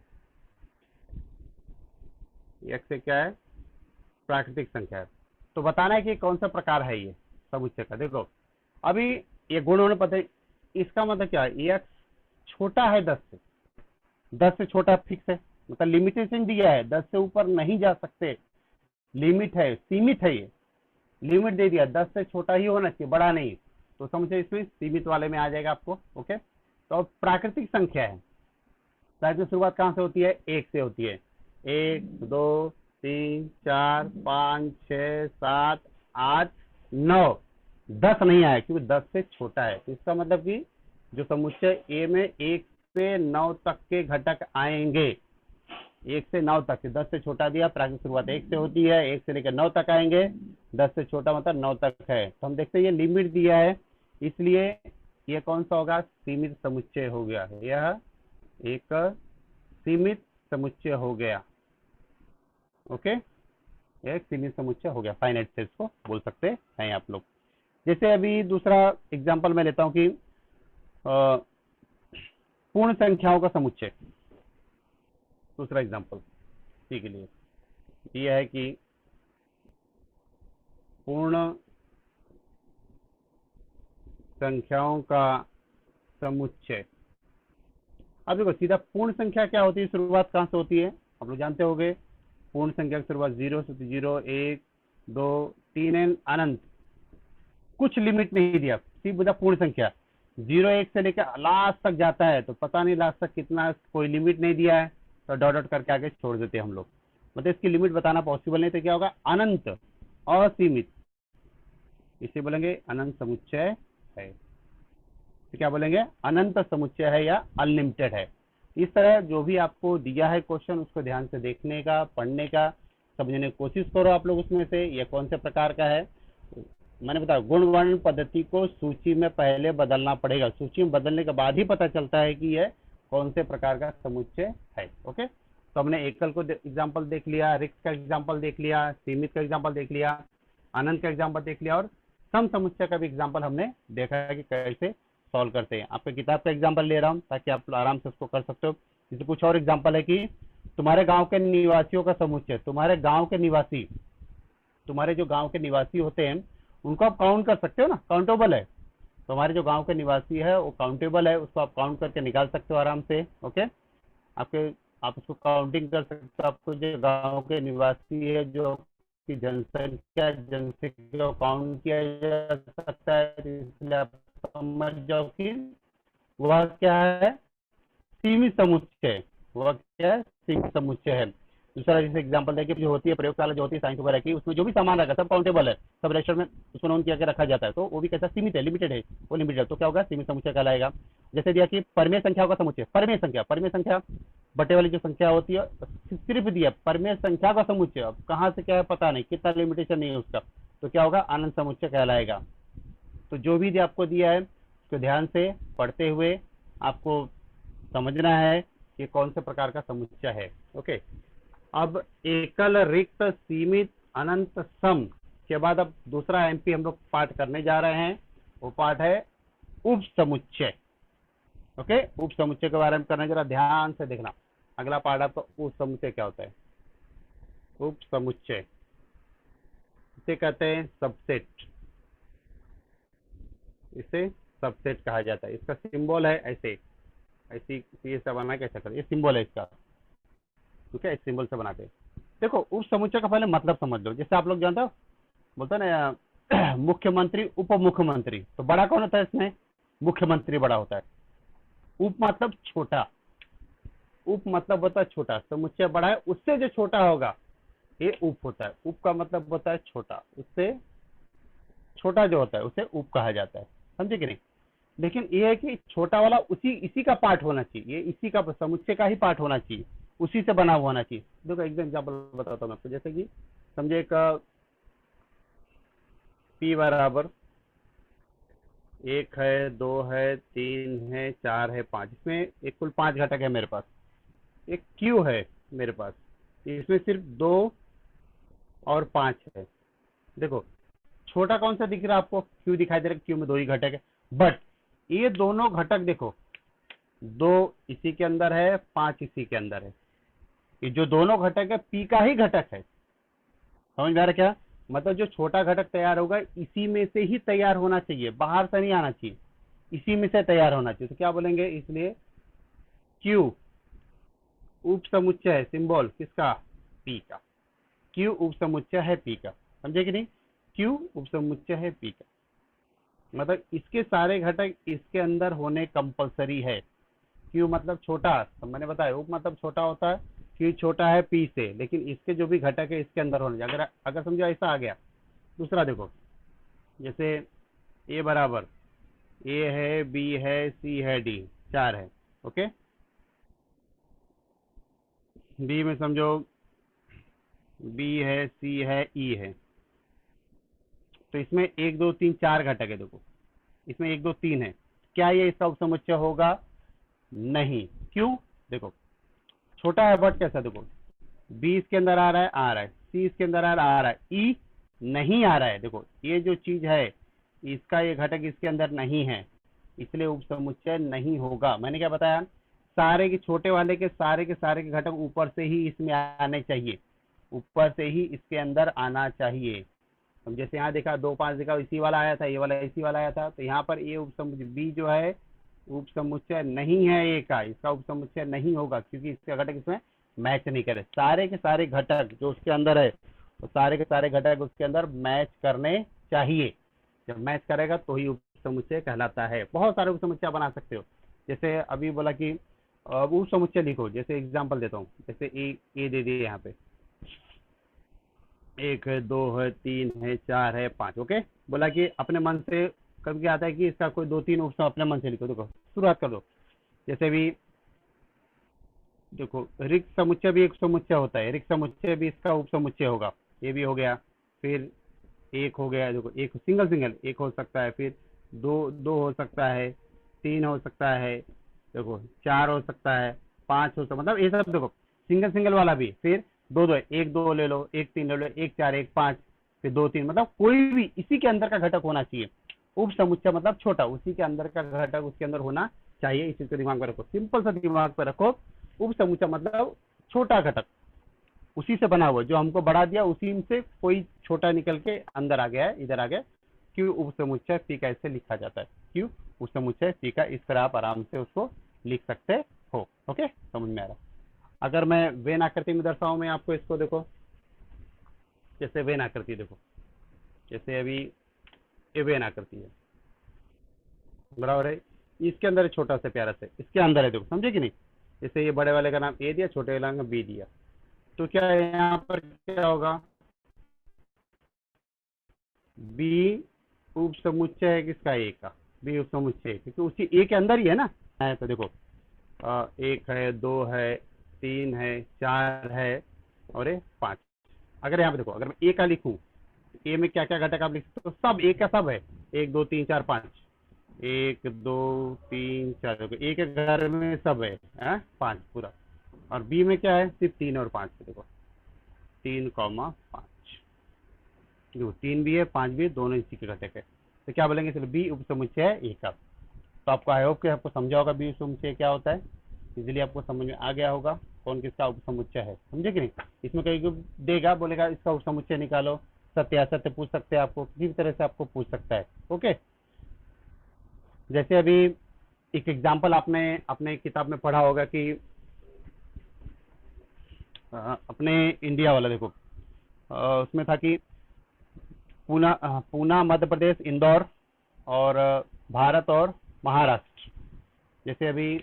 x से क्या है, प्राकृतिक संख्या है। तो बताना है कि कौन सा प्रकार है ये समुच्चय का। देखो अभी ये गुण होने पता है, इसका मतलब क्या है, x छोटा है 10 से, 10 से छोटा फिक्स है, मतलब लिमिटेशन दिया है, 10 से ऊपर नहीं जा सकते, लिमिट है, सीमित है, ये लिमिट दे दिया, 10 से छोटा ही होना चाहिए, बड़ा नहीं। तो समुच्चय इसमें सीमित वाले में आ जाएगा आपको। ओके, तो प्राकृतिक संख्या है, प्राकृतिक शुरुआत कहां से होती है, 1 से होती है, 1 2 3 4 5 6 7 8 9, 10 नहीं आया क्योंकि 10 से छोटा है। तो इसका मतलब कि जो समुच्चय ए में 1 से 9 तक के घटक आएंगे, 1 से 9 तक, 10 से छोटा दिया, प्राकृतिक शुरुआत 1 से होती है, 1 से लेकर 9 तक आएंगे, 10 से छोटा मतलब 9 तक है। तो हम देखते हैं ये लिमिट दिया है, इसलिए ये कौन सा होगा, सीमित समुच्चय हो गया है, यह एक सीमित समुच्चय हो गया। ओके, एक सीमित समुच्चय हो गया, फाइनाइट सेट्स को बोल सकते हैं आप लोग। जैसे अभी दूसरा एग्जांपल मैं लेता हूं कि पूर्ण संख्याओं का समुच्चय। दूसरा एग्जांपल ठीक के लिए यह है कि पूर्ण संख्याओं का समुच्चय। अब देखो सीधा पूर्ण संख्या क्या होती है, शुरुआत कहां से होती है, आप लोग जानते होंगे। पूर्ण संख्या की शुरुआत 0 से 0 1 2 3 अनंत, कुछ लिमिट नहीं दिया, सिर्फ पूर्ण संख्या। 0 1 से लेकर लास्ट तक जाता है, तो पता नहीं लास्ट तक कितना, कोई लिमिट नहीं दिया है, तो डॉट डॉट करके आगे छोड़ देते हैं हम लोग। मतलब इसकी लिमिट बताना पॉसिबल नहीं, तो क्या होगा, अनंत, असीमित, इसे बोलेंगे अनंत समुच्चय है। तो क्या बोलेंगे, अनंत समुच्चय है या अनलिमिटेड है। इस तरह जो भी आपको दिया है क्वेश्चन, उसको ध्यान से देखने का, पढ़ने का, समझने की कोशिश करो आप लोग उसमें से ये कौन से प्रकार का है। मैंने बताया गुण वर्ण पद्धति को सूची में पहले बदलना पड़ेगा, सूची में बदलने के बाद ही पता चलता है कि यह कौन से प्रकार का समुच्चय है। ओके, तो हमने एकल को एग्जाम्पल देख लिया, रिक्त का एग्जाम्पल देख लिया, सीमित का एग्जाम्पल देख लिया, अनंत का एग्जाम्पल देख लिया, और सम समुच्चय का भी एग्जाम्पल हमने देखा है कि कैसे सॉल्व करते हैं। आपके किताब का एग्जाम्पल ले रहा हूँ ताकि आप आराम से उसको कर सकते हो। जैसे कुछ और एग्जाम्पल है कि तुम्हारे गांव के निवासियों का समुच्चय, तुम्हारे गांव के निवासी, तुम्हारे जो गांव के निवासी होते हैं उनको आप काउंट कर सकते हो ना, काउंटेबल है। तुम्हारे जो गांव के निवासी है वो काउंटेबल है, उसको आप काउंट करके निकाल सकते हो आराम से। ओके, आपके आप उसको काउंटिंग कर सकते हो। आपको जो गांव के निवासी है, जो की जनसंख्या को काउंट किया जा सकता है, इसलिए आप समझ जाओ कि वह क्या है, सीमित समुच्चय। वह क्या है, सीमित समुच्चय है। दूसरा जैसे एग्जांपल देखिए, जो होती है प्रयोगशाला, जो होती है साइंस वगैरह की, उसमें जो भी सामान रहेगा सब काउंटेबल है, सब रजिस्टर में उसको नोन किया के रखा जाता है, तो वो भी कैसा, सीमित है, लिमिटेड है, वो लिमिटेड है, तो क्या होगा, सीमित समुच्चय कहलाएगा। जैसे दिया कि परमेय संख्याओं का समुच्चय, परमेय संख्या, परमेय संख्या बटे वाली जो संख्या होती है, सिर्फ दिया परमेय संख्या का समुच्चय, अब कहाँ से क्या है पता नहीं, कितना लिमिटेशन नहीं है उसका, तो क्या होगा, अनंत समुच्चय कहलाएगा। तो जो भी आपको दिया है उसको ध्यान से पढ़ते हुए आपको समझना है कि कौन से प्रकार का समुच्चय है। ओके, अब एकल, रिक्त, सीमित, अनंत, सम के बाद अब दूसरा एमपी हम लोग पाठ करने जा रहे हैं, वो पाठ है उप समुच्चय। ओके, उप समुच्चय के बारे में करने, जरा ध्यान से देखना। अगला पाठ आपका उप समुच्चय क्या होता है। उप समुच्चय इसे कहते हैं सबसेट, इसे सबसेट कहा जाता है। इसका सिंबल है ऐसे, ऐसी से बना कैसा कर, ये सिंबल है इसका, ठीक है, इस सिंबल से बनाते हैं। देखो, उप समुच्चय का पहले मतलब समझ लो। जैसे आप लोग जानते हो, बोलते हैं ना मुख्यमंत्री, उप मुख्यमंत्री, तो बड़ा कौन होता है इसमें, मुख्यमंत्री बड़ा होता है। उप मतलब छोटा, उप मतलब होता है छोटा, समुच्चय बड़ा है, उससे जो छोटा होगा ये उप होता है। उप का मतलब होता है छोटा, उससे छोटा जो होता है उसे उप कहा जाता है, समझे कि नहीं। लेकिन ये है कि छोटा वाला उसी इसी का पार्ट होना चाहिए, ये इसी का समुच्चय का ही पार्ट होना चाहिए, उसी से बना हुआ होना चाहिए। देखो एक एग्जाम्पल बताता हूँ आपको। जैसे कि समझे एक पी बराबर 1 है, 2 है, 3 है, 4 है, 5, इसमें एक कुल 5 घटक है मेरे पास। एक क्यू है मेरे पास, इसमें सिर्फ 2 और 5 है। देखो छोटा कौन सा दिख रहा है आपको, क्यू दिखाई दे रहा है, क्यू में 2 ही घटक है। बट ये दोनों घटक देखो, 2 इसी के अंदर है, 5 इसी के अंदर है। ये जो दोनों घटक है पी का ही घटक है, समझ में आ रहा क्या। मतलब जो छोटा घटक तैयार होगा इसी में से ही तैयार होना चाहिए, बाहर से नहीं आना चाहिए, इसी में से तैयार होना चाहिए। तो क्या बोलेंगे, इसलिए क्यू उप समुच्चय है, सिंबल किसका, पी का। क्यू उप समुच्चय है पी का, समझे कि नहीं। क्यू उप समुच्चय है पी का, मतलब इसके सारे घटक इसके अंदर होने कंपलसरी है। क्यू मतलब छोटा, तो मैंने बताया उप मतलब छोटा होता है, क्यू छोटा है पी से, लेकिन इसके जो भी घटक है इसके अंदर होने चाहिए। अगर अगर समझो ऐसा आ गया। दूसरा देखो, जैसे ए बराबर, ए है, बी है, सी है, डी, 4 है। ओके, बी में समझो बी है, सी है, ई है, तो इसमें 1 2 3 4 घटक है। देखो इसमें 1 2 3 है, क्या ये इसका उपसमुच्चय होगा, नहीं। क्यों, देखो छोटा है बट कैसा, देखो बी इसके अंदर आ रहा है, सी इसके अंदर आ रहा है, ई नहीं आ रहा है। देखो ये जो चीज है इसका ये घटक इसके अंदर नहीं है, इसलिए उपसमुच्चय नहीं होगा। मैंने क्या बताया, सारे के छोटे वाले के सारे के घटक ऊपर से ही इसमें आने चाहिए, ऊपर से ही इसके अंदर आना चाहिए। हम जैसे यहाँ देखा 2 5 देखा, इसी वाला आया था, ये वाला इसी वाला आया था, तो यहाँ पर ये उपसमुच्चय बी जो है उपसमुच्चय नहीं है, ए का, इसका उपसमुच्चय नहीं होगा, क्योंकि इसका घटक इसमें मैच नहीं करे। सारे के सारे घटक जो उसके अंदर है, तो सारे के सारे घटक उसके अंदर मैच करने चाहिए। जब मैच करेगा तो ही उपसमुच्चय कहलाता है। बहुत सारे उपसमुच्चय बना सकते हो, जैसे अभी बोला कि उपसमुच्चय लिखो, जैसे एग्जांपल देता हूँ, जैसे ए दे दिए यहाँ पे, 1 है, 2 है, 3 है, 4 है, 5। ओके, बोला कि अपने मन से कभी क्या आता है कि इसका कोई 2-3 उपसम अपने मन से लिखो। देखो शुरुआत कर दो, जैसे भी देखो रिक्त समुच्चय भी एक समुच्चय होता है, रिक्त समुच्चय भी इसका उपसमुच्चय होगा। ये भी हो गया, फिर एक हो गया, देखो एक सिंगल सिंगल एक हो सकता है, फिर दो दो हो सकता है, 3 हो सकता है, देखो 4 हो सकता है, 5 हो सकता है, मतलब ये सब देखो सिंगल सिंगल वाला भी, फिर दो दो, एक 2 ले लो, एक 3 ले लो, एक 4, एक 5, फिर 2 3, मतलब कोई भी इसी के अंदर का घटक होना चाहिए। उप समुच्चय मतलब छोटा, उसी के अंदर का घटक उसके अंदर होना चाहिए। इस चीज को दिमाग में रखो, सिंपल सा दिमाग में रखो। उप समुच्चय मतलब छोटा घटक, उसी से बना हुआ, जो हमको बढ़ा दिया उसी से कोई छोटा निकल के अंदर आ गया है, इधर आ गया। क्यों उपसमुच्चय पी का ऐसे लिखा जाता है, क्यों उपसमुच्चय पी का, इस तरह आप आराम से उसको लिख सकते हो। ओके, समझ में आ रहा। अगर मैं वेन आकृति में दर्शाऊं मैं आपको इसको, देखो जैसे वेन आकृति, देखो जैसे अभी ये वेन आकृति है, बराबर है, इसके अंदर छोटा सा प्यारा से इसके अंदर है, देखो समझे कि नहीं। जैसे ये बड़े वाले का नाम ए दिया, छोटे वाले का बी दिया, तो क्या है यहाँ पर क्या होगा, बी उप समुच्चय है किसका, ए का, बी उप समुच्चय, क्योंकि उसी ए के अंदर ही है ना। है तो देखो 1 है, 2 है, 3 है, 4 है और ये 5। अगर यहाँ पे देखो, अगर मैं ए का लिखूं, ए में क्या क्या घटक आप लिख सकते हो, सब ए का सब है, 1 2 3 4 5, 1 2 3 4, देखो ए के घर में सब है 5 पूरा। और बी में क्या है, सिर्फ 3 और 5, देखो 3,5, देखो 3 भी है 5 भी है, दोनों इसी के घटक है। तो क्या बोलेंगे, चलो बी उप समुच्चय है ए का। तो आपको आई होप कि आपको समझा होगा बी उप समुच्चय क्या होता है, इजीली आपको समझ में आ गया होगा कौन किसका उप समुच्चय है, समझे कि नहीं। इसमें कहीं देगा, बोलेगा इसका उप समुच्चय निकालो, सत्य असत्य पूछ सकते हैं, आपको किसी भी तरह से आपको पूछ सकता है। ओके, जैसे अभी एक एग्जाम्पल आपने अपने किताब में पढ़ा होगा कि अपने इंडिया वाला, देखो उसमें था कि पूना मध्य प्रदेश, इंदौर और भारत और महाराष्ट्र। जैसे अभी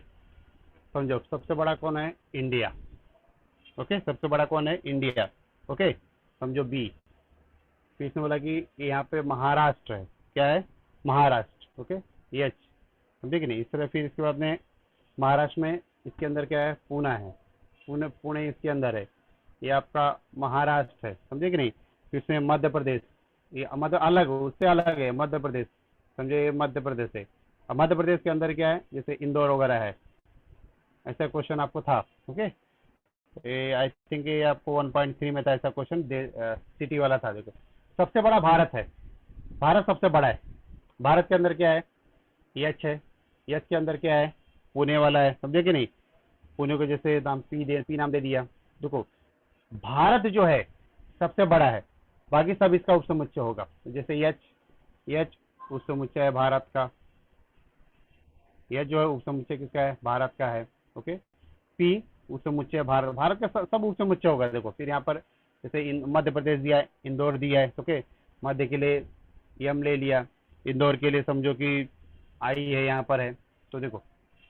समझो सबसे बड़ा कौन है, इंडिया। ओके, सबसे बड़ा कौन है, इंडिया। ओके, समझो बी। फिर इसने बोला कि यहाँ पे महाराष्ट्र है, क्या है, महाराष्ट्र। ओके, एच, समझे कि नहीं। इस तरह फिर इसके बाद में महाराष्ट्र में इसके अंदर क्या है, पूना है, पुणे इसके अंदर है, ये आपका महाराष्ट्र है, समझे कि नहीं। फिर इसमें मध्य प्रदेश, ये मतलब अलग, उससे अलग है मध्य प्रदेश, समझे ये मध्य प्रदेश है। अब मध्य प्रदेश के अंदर क्या है, जैसे इंदौर वगैरह है, ऐसा क्वेश्चन आपको था। ओके, आई थिंक ये आपको 1.3 में था ऐसा क्वेश्चन, सिटी वाला था। देखो सबसे बड़ा भारत है, भारत सबसे बड़ा है। भारत के अंदर क्या है, यच है, यच के अंदर क्या है, पुणे वाला है, समझे कि नहीं। पुणे को जैसे नाम पी नाम दे दिया। देखो भारत जो है सबसे बड़ा है, बाकी सब इसका उपसमुच्चय होगा। जैसे यच, यच उपसमुच्चय है भारत का, यच जो है उपसमुच्चय किसका है, भारत का है। ओके, पी उपसमुच्चय भारत, भारत का सब उपसमुच्चय होगा। देखो फिर यहाँ पर जैसे मध्य प्रदेश दिया है, इंदौर दिया है। ओके, मध्य के लिए यम ले लिया, इंदौर के लिए समझो कि आई है यहाँ पर है। तो देखो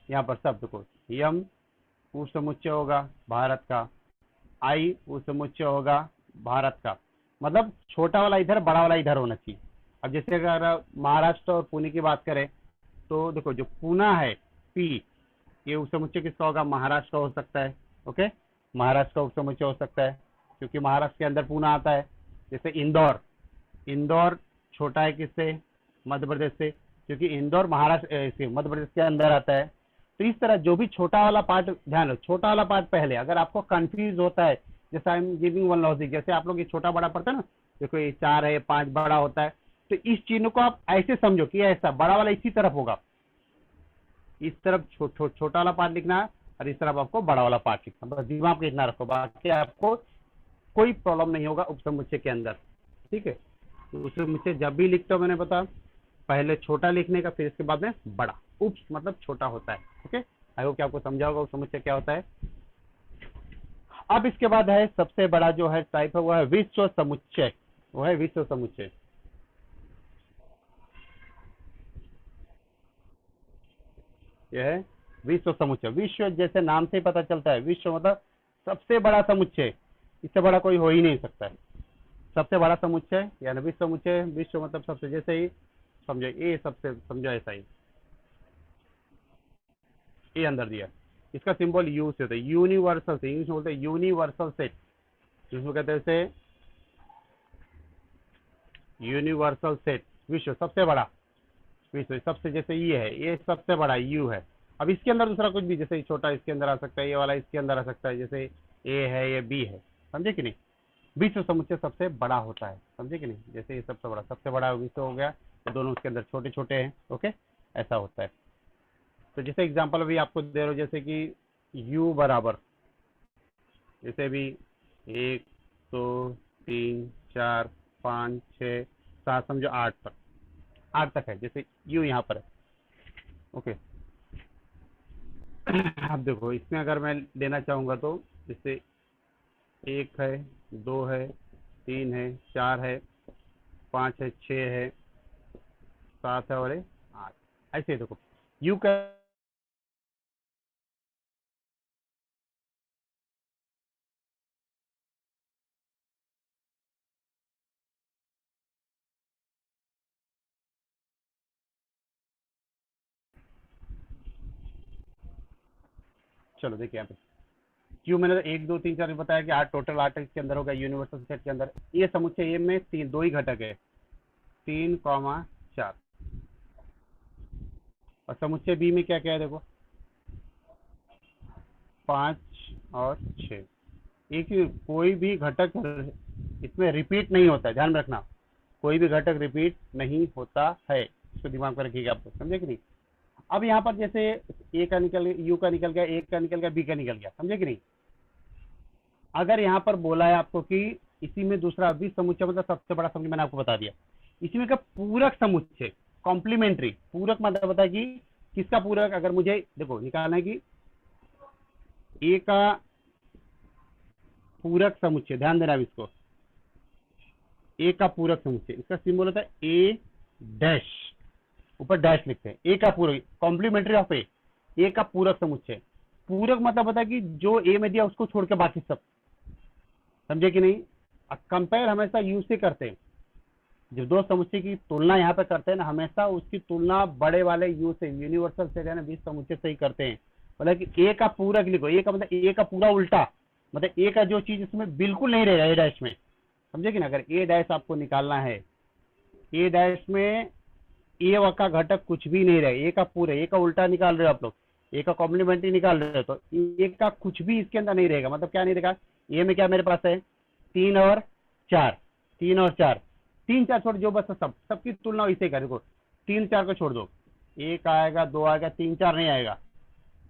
यहाँ पर सब देखो, यम उपसमुच्चय होगा भारत का, आई उपसमुच्चय होगा भारत का, मतलब छोटा वाला इधर, बड़ा वाला इधर होना चाहिए। अब जैसे अगर महाराष्ट्र और पुणे की बात करें, तो देखो जो पूना है पी, ये उपसमुच्चय किसका होगा, महाराष्ट्र का हो सकता है। ओके, महाराष्ट्र का उपसमुच्चय हो सकता है, क्योंकि महाराष्ट्र के अंदर पूना आता है। जैसे इंदौर, इंदौर छोटा है किससे, मध्य प्रदेश से, क्योंकि इंदौर महाराष्ट्र मध्य प्रदेश के अंदर आता है। तो इस तरह जो भी छोटा वाला पार्ट, ध्यान रखो छोटा वाला पार्ट पहले, अगर आपको कंफ्यूज होता है, जैसे I am giving one logic, जैसे आप लोग ये छोटा बड़ा पढ़ते हैं ना, देखो ये 4 है, 5 बड़ा होता है, तो इस चीज को आप ऐसे समझो कि ऐसा बड़ा वाला इसी तरफ होगा, इस तरफ छोटा वाला पार्ट लिखना है और इस तरफ आपको बड़ा वाला पार्ट लिखना, बस दिमाग में इतना रखो, बाकी आपको कोई प्रॉब्लम नहीं होगा उपसमुच्चय के अंदर। ठीक है, तो उपसमुच्चय जब भी लिखते हो, मैंने बता पहले छोटा लिखने का, फिर इसके बाद में बड़ा, उप मतलब छोटा होता है। ओके, आई होप कि आपको समझा होगा उपसमुच्चय क्या होता है। अब इसके बाद है सबसे बड़ा जो है टाइप है, वो है विश्व समुच्चय, वो है विश्व समुच्चय। ये है विश्व समुच्चय। विश्व जैसे नाम से ही पता चलता है, विश्व मतलब सबसे बड़ा समुच्चय, इससे बड़ा कोई हो ही नहीं सकता है। सबसे बड़ा समुच्चय यानी विश्व समुच्चय। विश्व मतलब सबसे, जैसे ही समझो ए सबसे, समझो ऐसा ही ए अंदर दिया, इसका सिंबल यू से होता है, यूनिवर्सल से, इंग्लिश में बोलते हैं यूनिवर्सल सेट, जिसमें कहते हैं इसे यूनिवर्सल सेट। विश्व सबसे बड़ा, विश्व सबसे, जैसे ये है, ये सबसे बड़ा यू है। अब इसके अंदर दूसरा कुछ भी, जैसे छोटा इसके अंदर आ सकता है, ये वाला इसके अंदर आ सकता है, जैसे ए है, ये बी है, समझे कि नहीं। विश्व समुच्चय सबसे बड़ा होता है, समझे कि नहीं। जैसे ये सबसे बड़ा विश्व हो गया, तो दोनों उसके अंदर छोटे छोटे हैं। ओके, ऐसा होता है। तो जैसे एग्जांपल अभी आपको दे रहा हूँ, जैसे कि u बराबर, जैसे भी 1 2 3 4 5 6 7, समझो 8 तक है, जैसे u यहाँ पर है। ओके, अब देखो इसमें अगर मैं लेना चाहूंगा तो जैसे 1 है, 2 है, 3 है, 4 है, 5 है, 6 है, 7 है और 8, ऐसे देखो u का। चलो देखिए यहाँ पे क्यों मैंने तो 1 2 3 4 बताया कि 8, टोटल 8 इसके अंदर होगा यूनिवर्सल सेट के अंदर। ये समुच्चय ए में दो ही घटक है, 3, 4। और समुच्चय बी में क्या क्या है देखो, 5 और 6। एक कोई भी घटक इसमें रिपीट नहीं होता है, ध्यान में रखना, कोई भी घटक रिपीट नहीं होता है, इसको दिमाग में रखिएगा आप, समझे कि नहीं। अब यहाँ पर जैसे ए का निकल गया, यू का निकल गया, ए का निकल गया, बी का निकल गया, समझे कि नहीं। अगर यहाँ पर बोला है आपको कि इसी में दूसरा विश्व समुच्चय मतलब सबसे बड़ा समुच्चय, मैंने आपको बता दिया। इसी में का पूरक समुच्चय, कॉम्प्लीमेंट्री, पूरक मतलब बता कि किसका पूरक, अगर मुझे देखो निकालना है कि ए का पूरक समुच्चय, ध्यान देना अब इसको, ए का पूरक समुच्चय, इसका सिंबल होता है ए डैश, ऊपर डैश लिखते हैं, ए का पूरक, कॉम्प्लीमेंट्री ऑफ ए का पूरक समुच्चय। पूरक मतलब होता है कि जो ए में दिया उसको छोड़ के बाकी सब, समझे कि नहीं। कंपेयर हमेशा यू से करते हैं, जब दो समुच्चय की तुलना यहाँ पे करते हैं ना, हमेशा उसकी तुलना बड़े वाले यू से, यूनिवर्सल से ना, बीच समुच्चय से ही करते हैं। मतलब कि ए का पूरक लिखो, ए का मतलब ए का पूरा उल्टा, मतलब ए का जो चीज इसमें बिल्कुल नहीं रहेगा ए डैश में, समझे कि ना। अगर ए डैश आपको निकालना है, ए डैश में ए का घटक कुछ भी नहीं रहेगा, ए का पूरा, ए का उल्टा निकाल रहे हो आप लोग, ए का कॉम्प्लीमेंट्री निकाल रहे हो, तो ए का कुछ भी इसके अंदर नहीं रहेगा। मतलब क्या नहीं रहेगा, ए में क्या मेरे पास है 3 और 4, 3 और 4, 3 4 छोड़, जो बस सबकी तुलना इसे करो, 3 4 को छोड़ दो, 1 आएगा, 2 आएगा, 3 4 नहीं आएगा,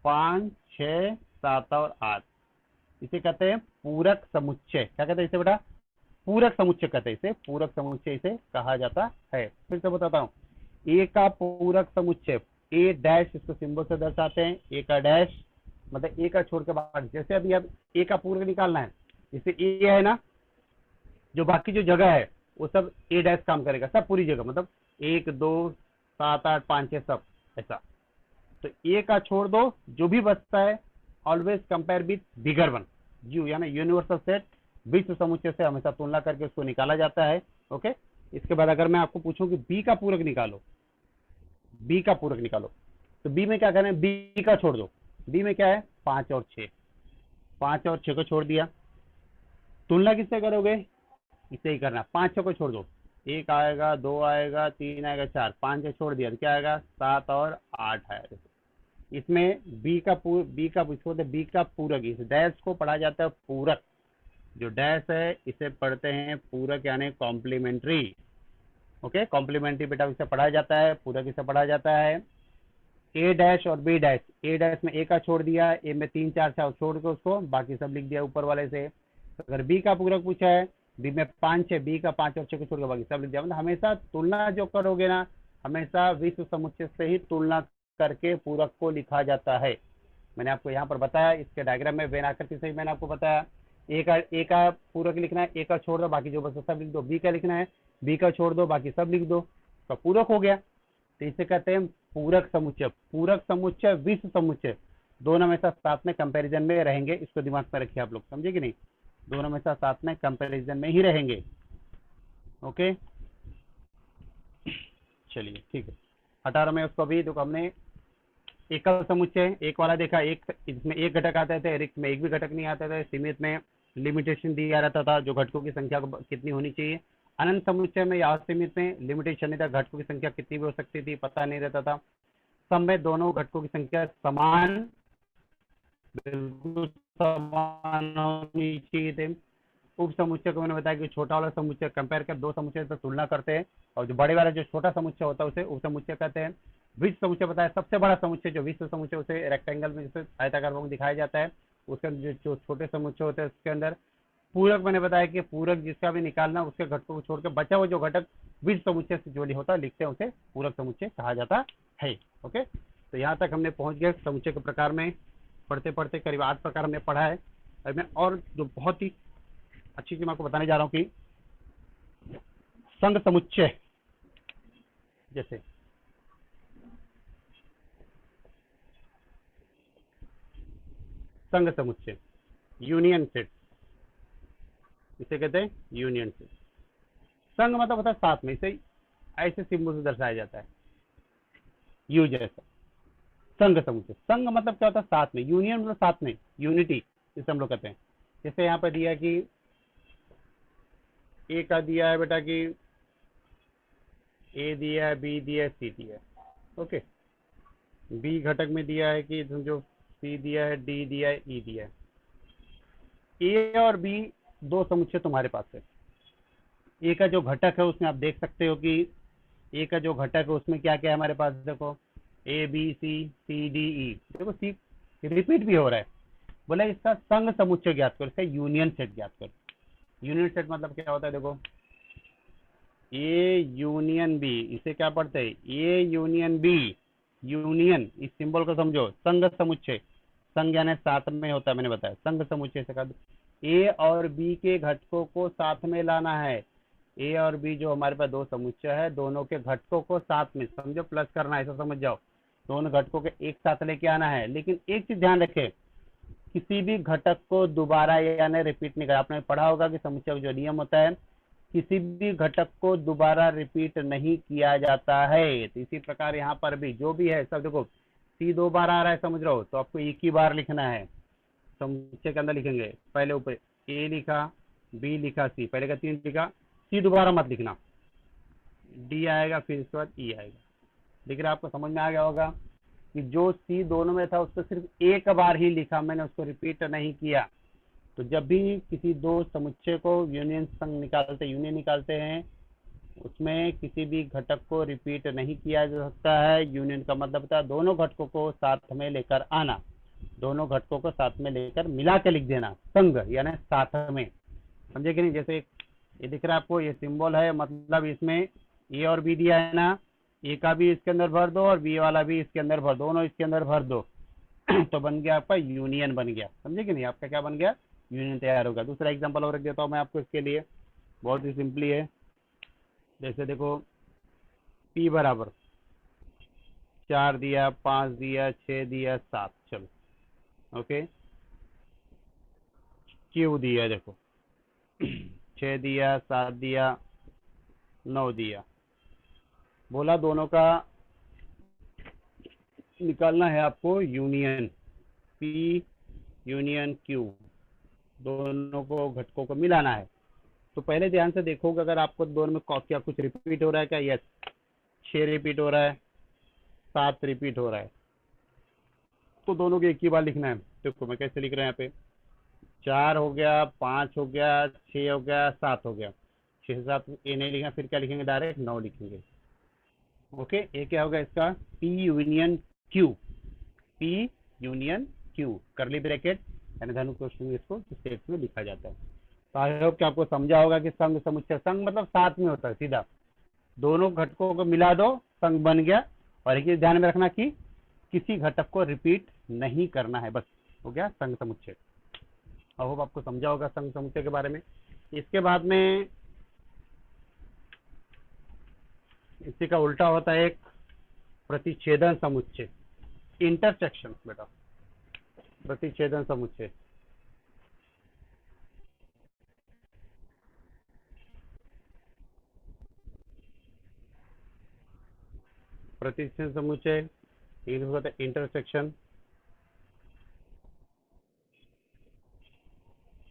5 6 7 और 8, इसे कहते हैं पूरक समुच्चय। क्या कहते हैं इसे बेटा, पूरक समुच्चय कहते हैं इसे, पूरक समुच्चय इसे कहा जाता है। फिर से बताता हूँ, ए का पूरक समुच्चय, ए डैश, इसको सिंबल से दर्शाते हैं, ए का डैश मतलब ए का छोड़ के बाहर। जैसे अभी अब ए का पूरक निकालना है, जैसे ए है ना, जो बाकी जो जगह है वो सब ए डैश काम करेगा, सब पूरी जगह, मतलब 1 2 7 8 5 6 सब ऐसा। तो ए का छोड़ दो, जो भी बचता है always compare with bigger one, you यानी यूनिवर्सल सेट, विश्व समुच्चय से हमेशा तुलना करके उसको निकाला जाता है। ओके, इसके बाद अगर मैं आपको पूछूं कि बी का पूरक निकालो, बी का पूरक निकालो, तो बी में क्या करना है, बी का छोड़ दो, बी में क्या है 5 और 6, 5 और 6 को छोड़ दिया, तुलना किससे करोगे, इसे ही करना, 5 6 को छोड़ दो, 1 आएगा, 2 आएगा, 3 आएगा, 4, 5 से छोड़ दिया तो क्या आएगा 7 और 8 आएगा। इसमें बी का बी का पूरक, इस डैश को पढ़ा जाता है पूरक, जो डैश है इसे पढ़ते हैं पूरक यानी कॉम्प्लीमेंट्री। ओके, कॉम्प्लीमेंट्री बेटा इसे पढ़ा जाता है, पूरक इसे पढ़ा जाता है। ए डैश और बी डैश, ए डैश में ए का छोड़ दिया, ए में 3 4 4 छोड़ के उसको बाकी सब लिख दिया ऊपर वाले से। अगर बी का पूरक पूछा है, बी में 5 6, बी का 5 और 6 को छोड़ के बाकी सब लिख दिया। मतलब हमेशा तुलना जो करोगे ना, हमेशा विश्व समुच्चय से ही तुलना करके पूरक को लिखा जाता है। मैंने आपको यहाँ पर बताया, इसके डायग्राम में वेन आकृति से ही मैंने आपको बताया, ए का पूरक लिखना है, ए का छोड़ दो बाकी जो बस सब लिख दो, बी का लिखना है, बी का छोड़ दो बाकी सब लिख दो, तो पूरक हो गया। तो इसे कहते हैं पूरक समुच्चय विश्व समुच्चय दोनों में साथ में कंपैरिजन में रहेंगे, इसको दिमाग में रखिए आप लोग, समझे कि नहीं, दोनों में साथ में कंपैरिजन में ही रहेंगे। ओके चलिए ठीक है। 18 में उसको भी देखो हमने एकल समुच्चय एक वाला देखा, एक इसमें एक घटक आता था, रिक्त में एक भी घटक नहीं आता था, सीमित में लिमिटेशन दिया रहता था जो घटकों की संख्या कितनी होनी चाहिए। अनंत समुच्चय में या सीमित में लिमिटेशन नहीं था, घटकों की संख्या कितनी भी हो सकती थी, पता नहीं रहता था। सब में दोनों घटकों की संख्या समान, बिल्कुल समान होनी चाहिए थे। उप समुच्चय को मैंने बताया कि छोटा वाला समुच्चय कंपेयर कर दो समुच्चय से तुलना करते हैं, और जो बड़े वाला जो छोटा समुच्चय होता है उसे उप समुच्चय कहते हैं। विश्व समुच्चय बताया सबसे बड़ा समुच्चय जो विश्व समुच्चय उसे रेक्टेंगल में जैसे आयताकार में दिखाया जाता है, उसके अंदर जो छोटे समुच्चय होते हैं उसके अंदर पूरक मैंने बताया कि पूरक जिसका भी निकालना उसके घटकों को छोड़कर बचा हुआ जो घटक विश्व समुच्चय से जो होता है लिखते हैं उसे पूरक समुच्चय कहा जाता है। ओके तो यहाँ तक हमने पहुंच गए समुच्चय के प्रकार में, पढ़ते पढ़ते करीब 8 प्रकार हमने पढ़ा है। अब मैं और जो बहुत ही अच्छी चीज मैं आपको बताने जा रहा हूँ कि संघ समुच्चय, जैसे संघ समुच्चय यूनियन सेट, इसे कहते हैं यूनियन सेट। संघ मतलब होता है साथ में, इसे ऐसे सिंबल से दर्शाया जाता है यू जैसा। संघ समुच्चय, संघ मतलब क्या होता है साथ में, यूनियन मतलब साथ में, यूनिटी इसे हम लोग कहते हैं। जैसे यहाँ पर दिया कि ए का दिया है बेटा कि ए दिया है, बी दिया है, सी दिया है। ओके बी घटक में दिया है कि जो सी दिया है, डी दिया है, ई दिया है। ए और बी दो समुच्चय तुम्हारे पास है। ए का जो घटक है उसमें आप देख सकते हो कि ए का जो घटक है उसमें क्या क्या है हमारे पास, देखो A B C D E, देखो सी रिपीट भी हो रहा है। बोला इसका संघ समुच्चय ज्ञात करो, इसका यूनियन सेट ज्ञात करो। यूनियन सेट मतलब क्या होता है, देखो ए यूनियन बी, इसे क्या पढ़ते हैं ए यूनियन बी, यूनियन इस सिंबल को समझो, संघ समुच्चय, संघ यानी साथ में होता है, मैंने बताया संघ समुच्चय से कहा ए और बी के घटकों को साथ में लाना है। ए और बी जो हमारे पास दो समुच्चय है, दोनों के घटकों को साथ में समझो, प्लस करना है ऐसा समझ जाओ, दोनों घटकों के एक साथ लेके आना है। लेकिन एक चीज ध्यान रखें, किसी भी घटक को दोबारा यानी रिपीट नहीं करना। आपने पढ़ा होगा कि समुच्चय का जो नियम होता है किसी भी घटक को दोबारा रिपीट नहीं किया जाता है। तो इसी प्रकार यहाँ पर भी जो भी है सब देखो, सी 2 बार आ रहा है समझ रहे हो, तो आपको एक ही बार लिखना है। समुच्चय के अंदर लिखेंगे पहले ऊपर ए लिखा, बी लिखा, सी पहले का 3 लिखा, सी दोबारा मत लिखना, डी आएगा फिर इसके बाद ई आएगा। लेकिन आपको समझ में आ गया होगा कि जो सी दोनों में था उसको सिर्फ एक बार ही लिखा, मैंने उसको रिपीट नहीं किया। तो जब भी किसी दो समुच्चय को यूनियन संघ निकालते, यूनियन निकालते हैं, उसमें किसी भी घटक को रिपीट नहीं किया जा सकता है। यूनियन का मतलब होता है दोनों घटकों को साथ में लेकर आना, दोनों घटकों को साथ में लेकर मिला के लिख देना, संघ यानी साथ में, समझे कि नहीं। जैसे ये दिख रहा है आपको, ये सिंबल है, मतलब इसमें ए और बी दिया है ना, ए का भी इसके अंदर भर दो और बी वाला भी इसके अंदर भर दो, दोनों इसके अंदर भर दो तो बन गया आपका यूनियन बन गया, समझे कि नहीं, आपका क्या बन गया, यूनियन तैयार होगा। दूसरा एग्जांपल और रख देता हूँ मैं आपको इसके लिए, बहुत ही सिंपली है। जैसे देखो P बराबर 4 दिया, 5 दिया, 6 दिया, 7, चलो ओके। Q दिया देखो 6 दिया, 7 दिया, 9 दिया। बोला दोनों का निकालना है आपको यूनियन, P यूनियन Q, दोनों को घटकों को मिलाना है। तो पहले ध्यान से देखोगे अगर आपको दोनों में क्या कुछ रिपीट हो रहा है क्या, यस 6 रिपीट हो रहा है, 7 रिपीट हो रहा है, तो दोनों को एक ही बार लिखना है। देखो मैं कैसे लिख रहा हूँ, यहाँ पे 4 हो गया, 5 हो गया, 6 हो गया, 7 हो गया, 6 7 ए नहीं लिखना, फिर क्या लिखेंगे, डायरेक्ट 9 लिखेंगे। ओके ये क्या होगा इसका, P union Q, P union Q करली ब्रैकेट यानी धनुष इसको स्टेट्स में लिखा जाता है। तो आई होप कि आपको समझा होगा कि संघ समुच्चय, संघ मतलब साथ में होता है, सीधा दोनों घटकों को मिला दो संघ बन गया। और एक चीज ध्यान में रखना कि किसी घटक को रिपीट नहीं करना है, बस हो गया संघ समुच्चय। आई होप आपको समझा होगा संघ समुच्चय के बारे में। इसके बाद में इसी का उल्टा होता है एक प्रतिच्छेदन समुच्चय, इंटरसेक्शन बेटा, प्रतिच्छेदन समुच्चय। प्रतिच्छेदन समुच्चय होता है इंटरसेक्शन,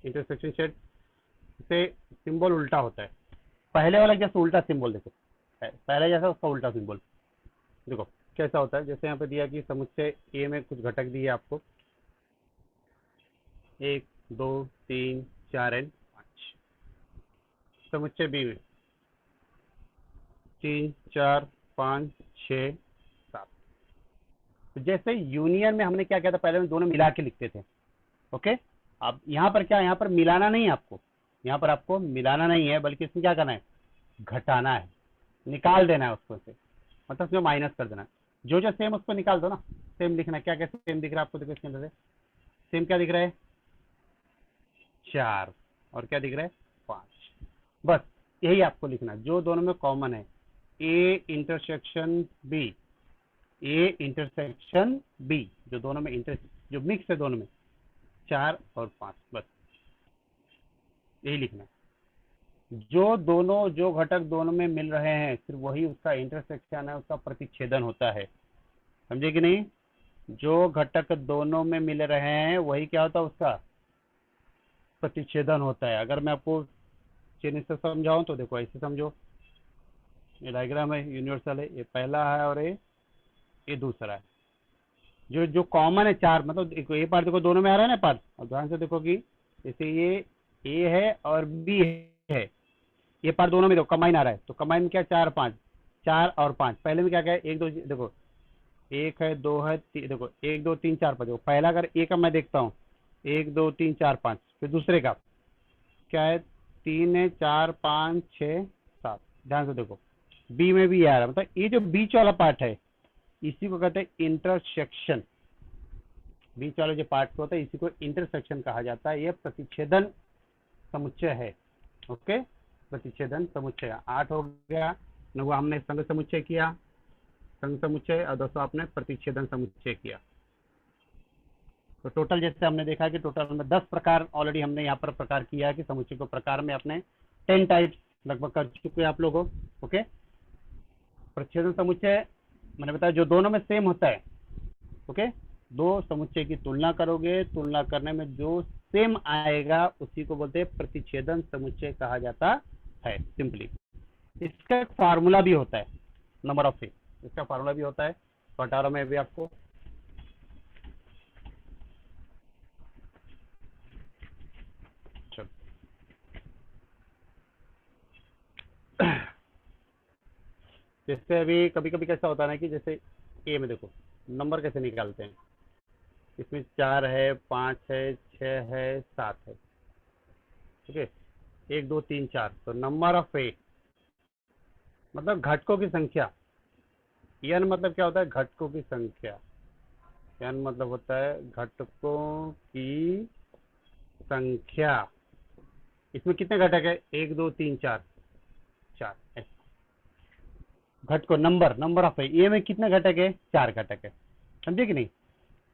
इंटरसेक्शन सेट से सिंबल उल्टा होता है। पहले वाला जैसे उल्टा सिंबल देखो, पहले जैसा उसका उल्टा सिंबल देखो कैसा होता है। जैसे यहाँ पे दिया कि समुच्चय ए में कुछ घटक दिए आपको 1 2 3 4 एंड 5, समुच्चय बी में 3 4 5 6 7। तो जैसे यूनियन में हमने क्या किया था, पहले में दोनों मिला के लिखते थे। ओके, अब यहाँ पर क्या, यहाँ पर मिलाना नहीं है आपको, यहाँ पर आपको मिलाना नहीं है, बल्कि इसमें क्या करना है, घटाना है, निकाल देना है उसको से, मतलब उसमें माइनस कर देना है। जो जो सेम उसको निकाल दो ना, सेम लिखना है। क्या क्या सेम दिख रहा है आपको, देखो इसके अंदर से सेम क्या दिख रहा है, 4, और क्या दिख रहा है 5। बस यही आपको लिखना है, जो दोनों में कॉमन है, A intersection B, A intersection B, जो दोनों में जो मिक्स है दोनों में 4 और 5, बस यही लिखना है। जो घटक दोनों में मिल रहे हैं सिर्फ वही उसका इंटरसेक्शन है, उसका प्रतिच्छेदन होता है। समझे कि नहीं? जो घटक दोनों में मिल रहे हैं वही क्या होता है, उसका प्रतिच्छेदन होता है। अगर मैं आपको चिन्ह से समझाऊं तो देखो ऐसे समझो, ये डायग्राम है, यूनिवर्सल है, ये पहला है और ये दूसरा है। जो जो कॉमन है 4, मतलब ये पार्ट देखो दोनों में आ रहा है ना पार्ट, और ध्यान से देखो कि जैसे ये ए है और बी है, ये पार्ट दोनों में देखो कंबाइन आ रहा है, तो कंबाइन में क्या 4 5, 4 और 5। पहले में क्या क्या है, 1 2 देखो, 1 है 2 है देखो 1 2 3 4 5। देखो पहला अगर ए का मैं देखता हूँ 1 2 3 4 5, फिर दूसरे का क्या है 3 है 4 5 6 7। ध्यान से देखो बी में भी आ रहा है, मतलब ये जो बीच वाला पार्ट है इसी को कहते हैं इंटरसेक्शन। बीच वाला जो पार्ट होता है इसी को इंटरसेक्शन कहा जाता है। यह प्रतिच्छेदन समुच्चय है। ओके, प्रतिच्छेदन समुच्चय 8 हो गया। 9 हमने संघ समुच्चय किया, संघ समुच्चय, और 200 आपने प्रतिच्छेदन समुच्चय किया। तो टोटल जैसे हमने देखा कि टोटल में 10 प्रकार ऑलरेडी हमने यहाँ पर प्रकार किया है कि समुच्चय को प्रकार में अपने 10 टाइप्स लगभग कर चुके हैं आप लोगों। ओके, प्रतिच्छेदन समुच्चय मैंने बताया जो दोनों में सेम होता है। ओके, दो समुच्चय की तुलना करोगे, तुलना करने में जो सेम आएगा उसी को बोलते हैं प्रतिच्छेदन समुच्चय कहा जाता है। सिंपली इसका एक फार्मूला भी होता है, नंबर ऑफ फेज, इसका फार्मूला भी होता है, तो 18 में भी आपको जैसे अभी कभी कभी कैसा होता है ना कि जैसे ए में देखो नंबर कैसे निकालते हैं, इसमें 4 है 5 है 6 है 7 है। ठीक है, 1 2 3 4, तो नंबर ऑफ ए मतलब घटकों की संख्या। एन मतलब क्या होता है, घटकों की संख्या। एन मतलब होता है घटकों की संख्या। इसमें कितने घटक है, 1 2 3 4, 4 घटकों, नंबर ऑफ ए में कितने घटक है, 4 घटक है। समझे कि नहीं?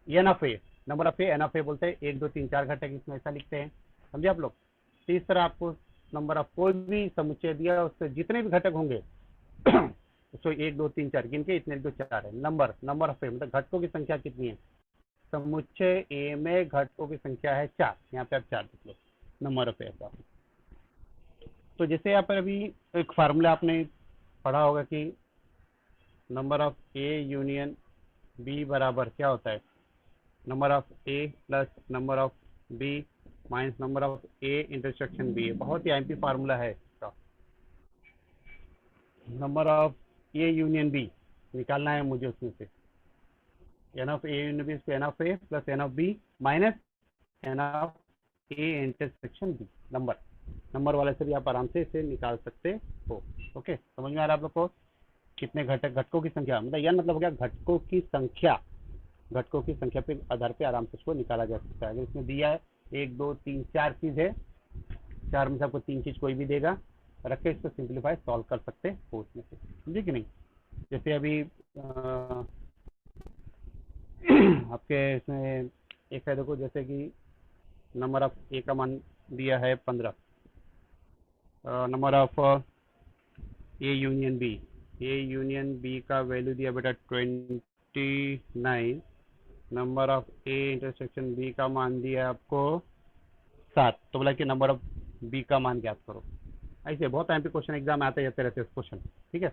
N of A, number of A, n of A बोलते हैं 1 2 3 4 घटक, इसमें ऐसा लिखते हैं। समझे आप लोग? तो इस तरह आपको नंबर ऑफ कोई भी समुच्चय दिया उसके जितने भी घटक होंगे उसको 1 2 3 4 गिन के इतने 1 2 4 है। नंबर ऑफ ए मतलब घटकों की संख्या कितनी है, समुच्चय ए में घटकों की संख्या है 4, यहाँ पे आप 4 लिख लो, नंबर ऑफ ए। तो जैसे यहाँ पर अभी एक फार्मूला आपने पढ़ा होगा कि number of A union B बराबर क्या होता है, number of A plus number of B minus number of A intersection B. बहुत ही आईएमपी फार्मूला है इसका। Number of A union B निकालना है मुझे, उसमें से n of A union B n of A plus n of B minus n of A intersection B. Number वाले से भी आप आराम से इसे निकाल सकते हो। ओके, समझ में आ रहा है आप लोग को? कितने घटकों की संख्या, मतलब यह मतलब हो गया घटकों की संख्या। घटकों की संख्या पे आधार पे आराम से उसको निकाला जा सकता है। अगर इसमें दिया है 1 2 3 4 चीज है, 4 में से आपको 3 चीज कोई भी देगा, रख के इसको सिंप्लीफाई सॉल्व कर सकते हो उसमें से। समझे कि नहीं? जैसे अभी आपके इसमें एक है देखो, जैसे कि नंबर ऑफ ए का मान दिया है 15, number of A union B का वैल्यू दिया बेटा 29, number of A intersection B का मान दिया आपको 7, तो बोला कि नंबर ऑफ बी का मान ज्ञात करो। ऐसे बहुत टाइम पे क्वेश्चन एग्जाम में आते जाते रहते हैं क्वेश्चन, ठीक है।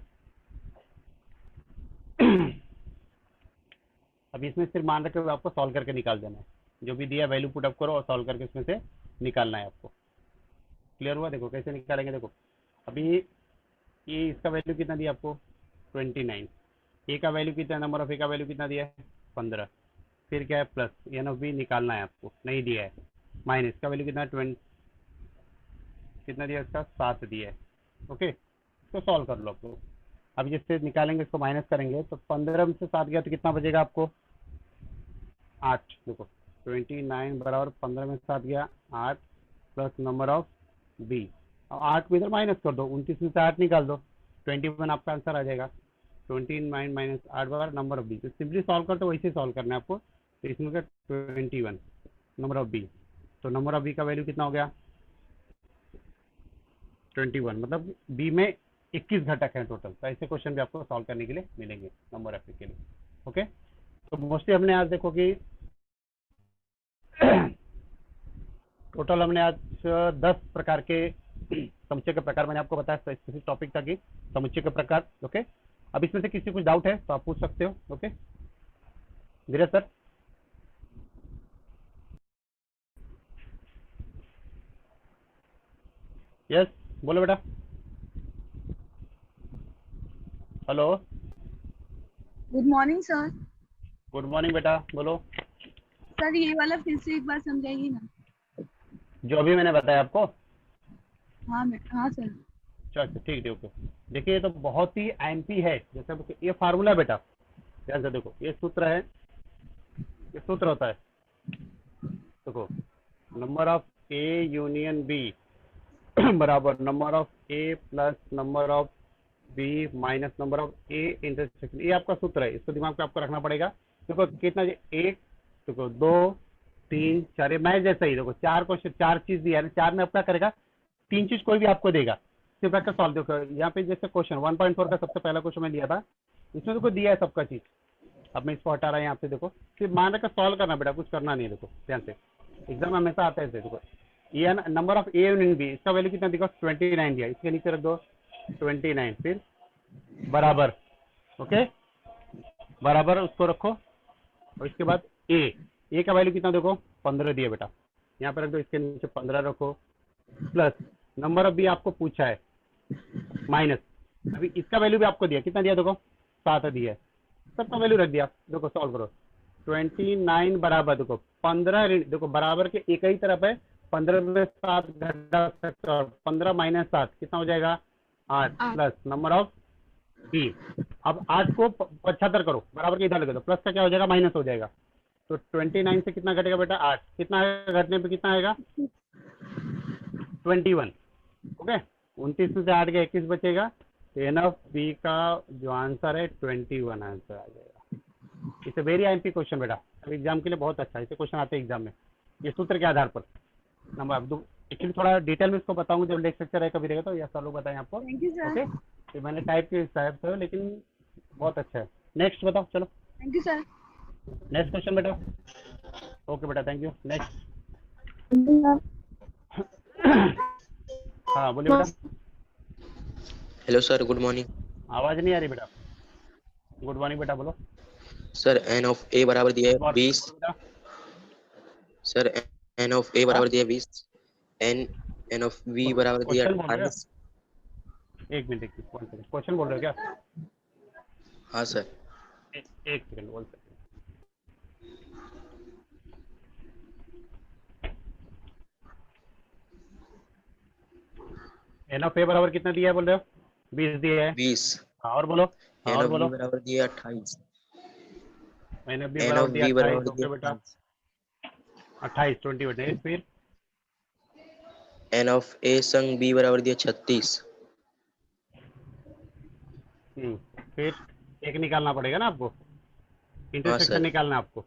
अब इसमें सिर्फ मान रखे हुए आपको सॉल्व करके निकाल देना है, जो भी दिया वैल्यू पुट अप करो और सॉल्व करके उसमें से निकालना है आपको। क्लियर हुआ? देखो कैसे निकालेंगे, देखो अभी ये इसका वैल्यू कितना दिया आपको 29, ए का वैल्यू कितना, नंबर ऑफ ए का वैल्यू कितना दिया है 15, फिर क्या है प्लस एन ऑफ बी निकालना है आपको, नहीं दिया है, माइनस का वैल्यू कितना 20, कितना दिया इसका 7 दिया है। ओके, तो सॉल्व कर लो आप लोग। अब जैसे निकालेंगे इसको माइनस करेंगे तो 15 में से 7 गया तो कितना बचेगा आपको 8। देखो 29 बराबर 15 में 7 गया 8 प्लस नंबर ऑफ बी। अब 8 को इधर माइनस कर दो, 29 में से 8 निकाल दो, 21 आपका आंसर आ जाएगा। 29 माइनस 8 बराबर नंबर ऑफ बी। तो सिंपली सॉल्व कर तो वैसे सॉल्व करना है आपको। तो इसमें क्या 21 नंबर ऑफ बी, तो नंबर ऑफ बी का वैल्यू कितना हो गया 21, मतलब बी में 21 घटक है टोटल। तो ऐसे क्वेश्चन भी आपको सॉल्व करने के लिए मिलेंगे नंबर ऑफ के लिए। ओके, तो मोस्टली हमने आज देखो कि टोटल हमने आज 10 प्रकार के समुच्चय के प्रकार मैंने आपको बताया, स्पेसिफिक टॉपिक था कि समुच्चय के प्रकार। ओके, अब इसमें से किसी कुछ डाउट है तो आप पूछ सकते हो। ओके धीरज सर। यस बोलो बेटा। Hello good morning sir. Good morning बेटा, बोलो। सर ये वाला फिर से एक बार समझाइए ना। जो अभी मैंने बताया आपको। हाँ सर। अच्छा ठीक है, ओके। देखिए ये तो बहुत ही एमपी है, जैसे ये फार्मूला बेटा ध्यान से देखो, ये सूत्र है, ये सूत्र होता है। देखो number of A union B बराबर number of A plus number of B minus number of A intersection. ये आपका सूत्र है, इसको दिमाग पे आपको रखना पड़ेगा। देखो कितना, एक देखो 2 3 4, ये मैच जैसा ही। देखो 4 क्वेश्चन 4 चीज दिया है, 4 में अपना करेगा 3 चीज कोई भी आपको देगा, सिर्फ रखकर सॉल्व। देखो यहाँ पे जैसे क्वेश्चन 1.4 का सबसे पहला क्वेश्चन मैं दिया था, इसमें देखो दिया है सबका चीज। अब मैं इसको हटा रहा है यहाँ पे, देखो सिर्फ मान रखकर सॉल्व करना बेटा, कुछ करना नहीं। देखो ध्यान से, एग्जाम में हमेशा आता है। देखो ये number of A union B, इसका वैल्यू कितना देखो 29 दिया, इसके नीचे रख दो 29, फिर बराबर, ओके बराबर उसको रखो, और इसके बाद ए का वैल्यू कितना देखो 15 दिया बेटा, यहाँ पे रख दो, इसके नीचे 15 रखो, प्लस नंबर ऑफ बी आपको पूछा है माइनस, अभी इसका वैल्यू भी आपको दिया, कितना दिया देखो 7 दिया है, सबका वैल्यू रख दिया। देखो सॉल्व करो 29 बराबर देखो 15, देखो बराबर के एक ही तरफ है, 15 में 7 घटा सकते हो, 15 माइनस 7 कितना हो जाएगा 8 प्लस नंबर ऑफ बी। अब 8 को 75 करो, बराबर के इधर लगा दो, प्लस का क्या हो जाएगा माइनस हो जाएगा। तो 29 से कितना घटेगा बेटा 8, कितना घटने पे कितना आएगा 21। ओके 29 में से 8 गया 21 बचेगा, एन ऑफ बी का जो आंसर है 21 आंसर आ जाएगा। इट्स वेरी आईएमपी क्वेश्चन बेटा, एग्जाम के लिए बहुत अच्छा है, ऐसे क्वेश्चन आते हैं एग्जाम में ये सूत्र के आधार पर। नंबर अब एक्चुअली थोड़ा डिटेल में इसको बताऊंगा जब नेक्स्ट लेक्चर है कभी रहेगा, तो यह सर लोग बताएं आपको। Thank you sir. ओके तो मैंने टाइप के हिसाब से, लेकिन बहुत अच्छा है। नेक्स्ट बताओ, चलो thank you sir. Next question बेटा। ओके बेटा थैंक यू। नेक्स्ट हाँ बोलिए बेटा। Hello sir, good morning. आवाज नहीं आ रही बेटा। गुड मॉर्निंग बेटा, बोलो सर एन ऑफ ए बराबर दिया है 20। बेटा सर एन ऑफ ए हाँ बराबर दिया है 20, एन ऑफ बी बराबर दिया क्वेश्चन बोल रहे 28। हो? एक मिनट क्वेश्चन बोल रहे हो क्या? हाँ सर। एक सेकंड बोल सकते। एन ऑफ ए बराबर कितना दिया है बोल रहे हो? 20 दिया है। 20। हाँ और बोलो, हाँ एन और ऑफ बोलो। बी बराबर दिया 28। एन ऑफ बी एन बराबर ऑफ दिया बी 28। बराबर ओके दिया बेटा 28। 28 28 फिर एन ऑफ ए संग बी बराबर दिया 36। फिर एक निकालना पड़ेगा ना आपको, इंटरसेक्शन सर। निकालना है आपको।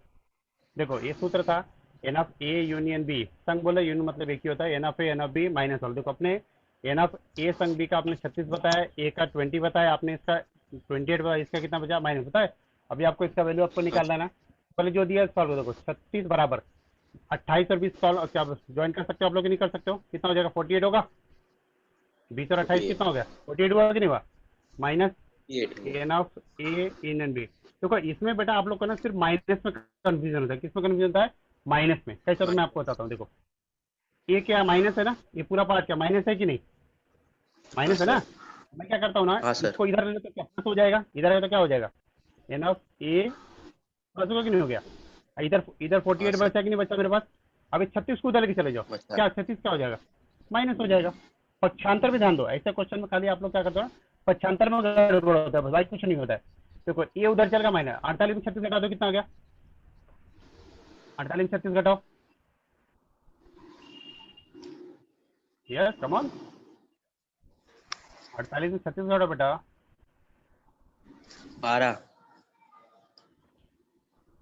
देखो ये सूत्र था n of A union B, संग बोले यूनियन मतलब एक ही होता है, n of A n of B minus all. देखो अपने एन ऑफ ए संग बी का आपने 36 बताया, ए का 20 बताया, आपने इसका 28 बताया, इसका कितना बचा माइनस बताया। अभी आपको इसका वैल्यू आपको हाँ निकालना है ना, पहले जो दिया सॉल्व देखो 36 बराबर 28 और 20 सॉल्व क्या ज्वाइन कर सकते हो आप लोग, नहीं कर सकते हो, कितना हो जाएगा 48 होगा, 20 और 28 48 कितना हो गया 48 हुआ कि नहीं हुआ, minus 48 n of A in n B. देखो इसमें बेटा आप लोग को ना सिर्फ माइनस में कंफ्यूजन होता है, किसमें कंफ्यूजन होता है माइनस में। कैसे तो मैं आपको बताता हूँ, देखो ये क्या माइनस है ना, ये पूरा पार्ट क्या माइनस है कि नहीं, हाँ माइनस है ना। सर। मैं क्या करता हूँ ना, हाँ सर। इसको इधर ले लो तो क्या प्लस हो जाएगा, इधर आएगा तो क्या हो जाएगा एन ऑफ ए प्लस होगा कि नहीं हो गया। इधर इधर हाँ 48 सर। बचा कि नहीं बचा मेरे पास। अभी 36 को उधर लेके चले जाओ, बचा। क्या 36 क्या हो जाएगा माइनस हो जाएगा। पक्षांतर भी ध्यान दो, ऐसे क्वेश्चन में खाली आप लोग क्या करते हो पक्षांतर में गड़बड़ होता है, भाई कुछ नहीं होता है। देखो ये उधर चलेगा माइनस 48 में 36 घटा दो कितना आ गया, 48 में 36 घटाओ, यस कम ऑन 48 में 36 घटाओ बेटा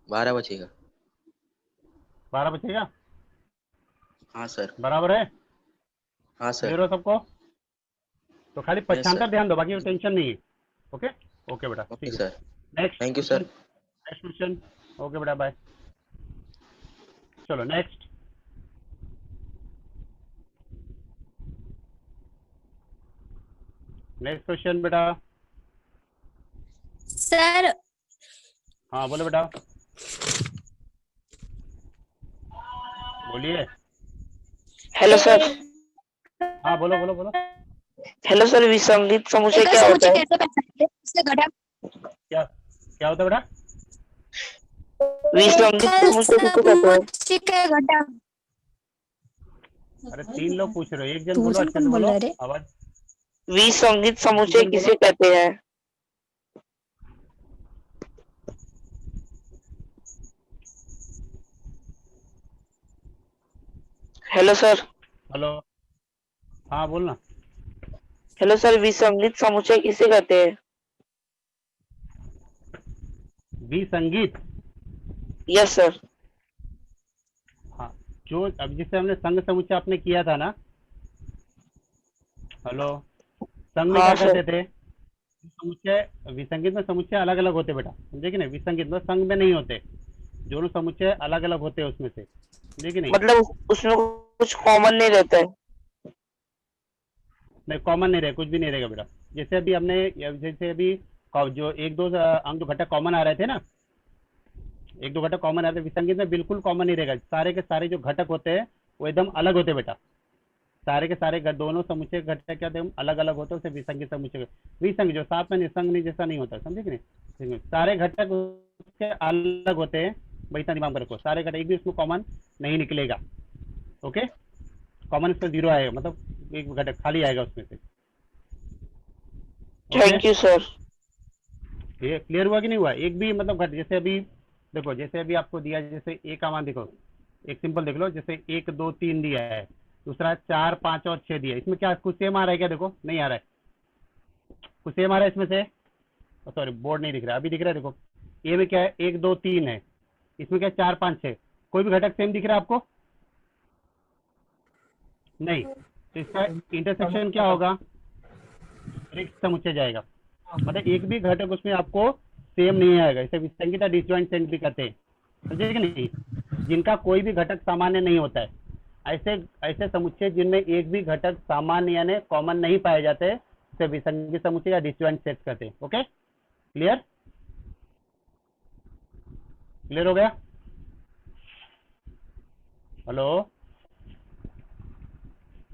12 बचेगा। 12 बचेगा, हाँ सर। बराबर है, हाँ सर। क्लियर हो सबको। तो खाली यस पक्षांतर सर। ध्यान दो, बाकी टेंशन नहीं है। ओके ओके बेटा ओके ठीक है। Sir. Next thank you question, sir. Next question. Okay बेटा बाय। चलो नेक्स्ट, नेक्स्ट क्वेश्चन बेटा। सर हाँ बोलो बेटा, बोलिए। Hello sir. हाँ बोलो बोलो बोलो। हेलो सर, विसंगत समुच्चय एकल क्या होता समुच्चय है? कैसे बन सकते हैं? इससे घटा क्या क्या होता है बेटा, विसंगत एकल समुच्चय किसे कहते हैं? समुच्चय के घटा अरे 3 लोग पूछ रहे हो, एक जन बोलो दूसरा अच्छे से कौन बोल बोलो रहा है रे? आवाज, विसंगत समुच्चय जन किसे बोलो। कहते हैं? Hello sir. हेलो हाँ बोलना। हेलो सर, विसंगत समुच्चय किसे कहते हैं? विसंगीत, यस सर। हाँ जो अब जिससे हमने संघ समुच्चय आपने किया था ना, हेलो संघ में हाँ क्या सर। करते थे समुच्चय, विसंगीत में समुच्चय अलग अलग होते बेटा, समझे कि नहीं, विसंगीत में संघ में नहीं होते, दोनों समुच्चय अलग अलग होते हैं उसमें से, समझे कि नहीं। मतलब उसमें कुछ कॉमन नहीं रहता है? नहीं कॉमन नहीं रहेगा, कुछ भी नहीं रहेगा बेटा। जैसे अभी हमने जैसे अभी जो एक दो अंक घटक कॉमन आ रहे थे ना, एक दो घटक कॉमन आ रहे थे, विसंगीत में बिल्कुल कॉमन नहीं रहेगा, सारे के सारे जो घटक होते हैं वो एकदम अलग होते हैं बेटा, सारे के सारे दोनों समुच्चय घटक क्या होते अलग अलग होते हैं, उसे विसंगीत समुच्चय। विसंग जो साथ में निसंग नहीं जैसा नहीं होता, समझे कि नहीं, सारे घटक उसके अलग होते हैं, भाई इतना दिमाग में रखो, सारे घटक एक भी उसमें कॉमन नहीं निकलेगा। ओके कॉमन इसमें 0 आएगा, मतलब एक घटक खाली आएगा उसमें से। Okay thank you sir. ये क्लियर हुआ कि नहीं हुआ, एक भी मतलब घट, जैसे अभी देखो जैसे अभी आपको दिया, जैसे ए का मान देखो, एक सिंपल देख लो, जैसे 1 2 3 दिया है, दूसरा 4 5 और 6 दिया है, इसमें क्या कुछ सेम आ रहा है क्या, देखो नहीं आ रहा है, कुछ सेम आ रहा है इसमें से, सॉरी बोर्ड नहीं दिख रहा, अभी दिख रहा है देखो, ए में क्या है 1 2 3 है, इसमें क्या 4 5 6, कोई भी घटक सेम दिख रहा है आपको, नहीं, तो इसका इंटरसेक्शन क्या होगा, रिक्त समुच्चय जाएगा, मतलब एक भी घटक उसमें आपको सेम नहीं आएगा, इसे विसंगीत या डिसजॉइंट सेट भी कहते हैं, समझे कि नहीं, जिनका कोई भी घटक सामान्य नहीं होता है, ऐसे ऐसे समुच्चय जिनमें एक भी घटक सामान्य यानी कॉमन नहीं पाए जाते, इसे विसंगीत समुच्चय या डिसजॉइंट सेट कहते हैं। ओके क्लियर, क्लियर हो गया। हेलो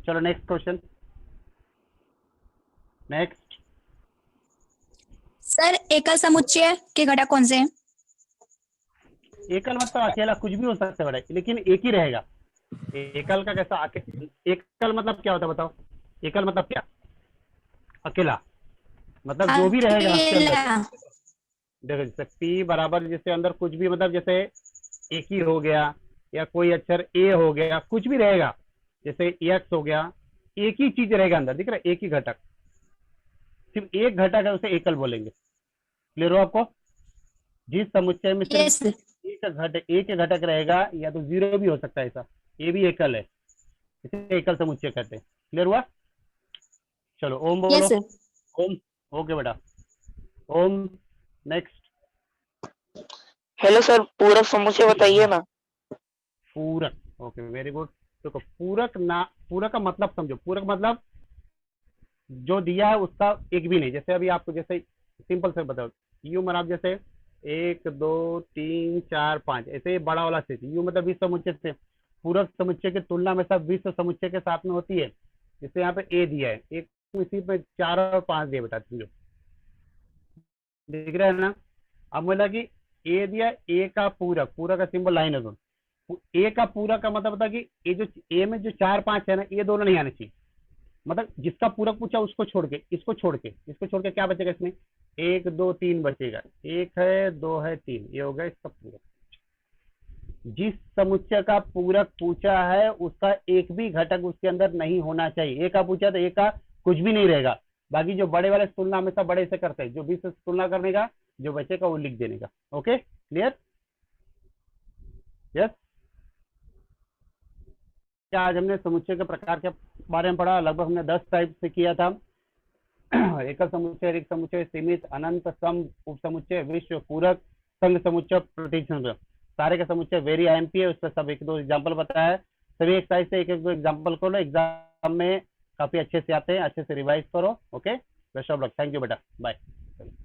चलो नेक्स्ट क्वेश्चन, नेक्स्ट। सर एकल समुच्चय के घटक कौन से हैं? एकल मतलब अकेला कुछ भी हो सकता है बेटा, लेकिन एक ही रहेगा। एकल का कैसा एकल मतलब क्या होता है बताओ, एकल मतलब क्या, अकेला, मतलब जो भी रहेगा उसके अंदर, अकेला। देखो जैसे पी बराबर जैसे अंदर कुछ भी, मतलब जैसे एक ही हो गया, या कोई अक्षर ए हो गया, कुछ भी रहेगा, जैसे एक्स हो गया, एक ही चीज रहेगा अंदर, दिख रहा है, एक ही घटक, सिर्फ एक घटक है, उसे एकल बोलेंगे। क्लियर हो आपको? जिस समुच्चय में सिर्फ यस एक घटक रहेगा, या तो जीरो भी हो सकता है, ऐसा ये भी एकल है, इसे एकल समुच्चय कहते हैं। क्लियर हुआ? चलो ओम बोलो। Yes sir. ओम। ओके बेटा, ओम। नेक्स्ट। हेलो सर, पूरक समुच्चय बताइए ना। पूरक, ओके वेरी गुड। देखो पूरक ना, पूरक का मतलब समझो। पूरक मतलब जो दिया है उसका एक भी नहीं। जैसे अभी आपको जैसे सिंपल से बताओ, यू मतलब जैसे 1 2 3 4 5 ऐसे ये बड़ा वाला स्थिति, यू मतलब विश्व समुच्चय से। पूरक समुच्चय की तुलना में सब विश्व समुच्चय के साथ में होती है। जैसे यहाँ पे ए दिया है, एक इसी पे 4 और 5 दिए बेटा, समझो दिख रहा है ना? अब बोला कि ए दिया, ए का पूरक, पूरक का सिंबल लाइन है दोनों। ए का पूरक का मतलब होता है कि ये जो ए में जो 4 5 है ना, ये दोनों नहीं आने चाहिए। मतलब जिसका पूरक पूछा उसको छोड़ के, इसको छोड़ के, इसको छोड़ के क्या बचेगा इसमें? 1 2 3 बचेगा। 1 है, 2 है, 3, ये हो गया इसका पूरक। जिस समुच्चय का पूरक पूछा है उसका एक भी घटक उसके अंदर नहीं होना चाहिए। ए का पूछा तो ए का कुछ भी नहीं रहेगा। बाकी जो बड़े वाले तुलना हमेशा बड़े से करते हैं, जो 20 से तुलना करने का, जो बचेगा वो लिख देने का। Okay clear? यस। क्या आज हमने समुच्चय के प्रकार के बारे में पढ़ा? लगभग हमने 10 टाइप से किया था। एकल समुच्चय, रिक्त समुच्चय, सीमित, अनंत, सम, उप समुच्चय, विश्व, पूरक, संघ समुच्चय, प्रतिसंघ। सारे का समुच्चय वेरी आईएमपी है, उसका सब 1 2 एग्जाम्पल बताया है। सभी एक्सरसाइज से 1 1 2 एग्जाम्पल करो, एग्जाम में काफी अच्छे से आते हैं। अच्छे से रिवाइज करो। Okay, best of luck. Thank you बेटा, बाय।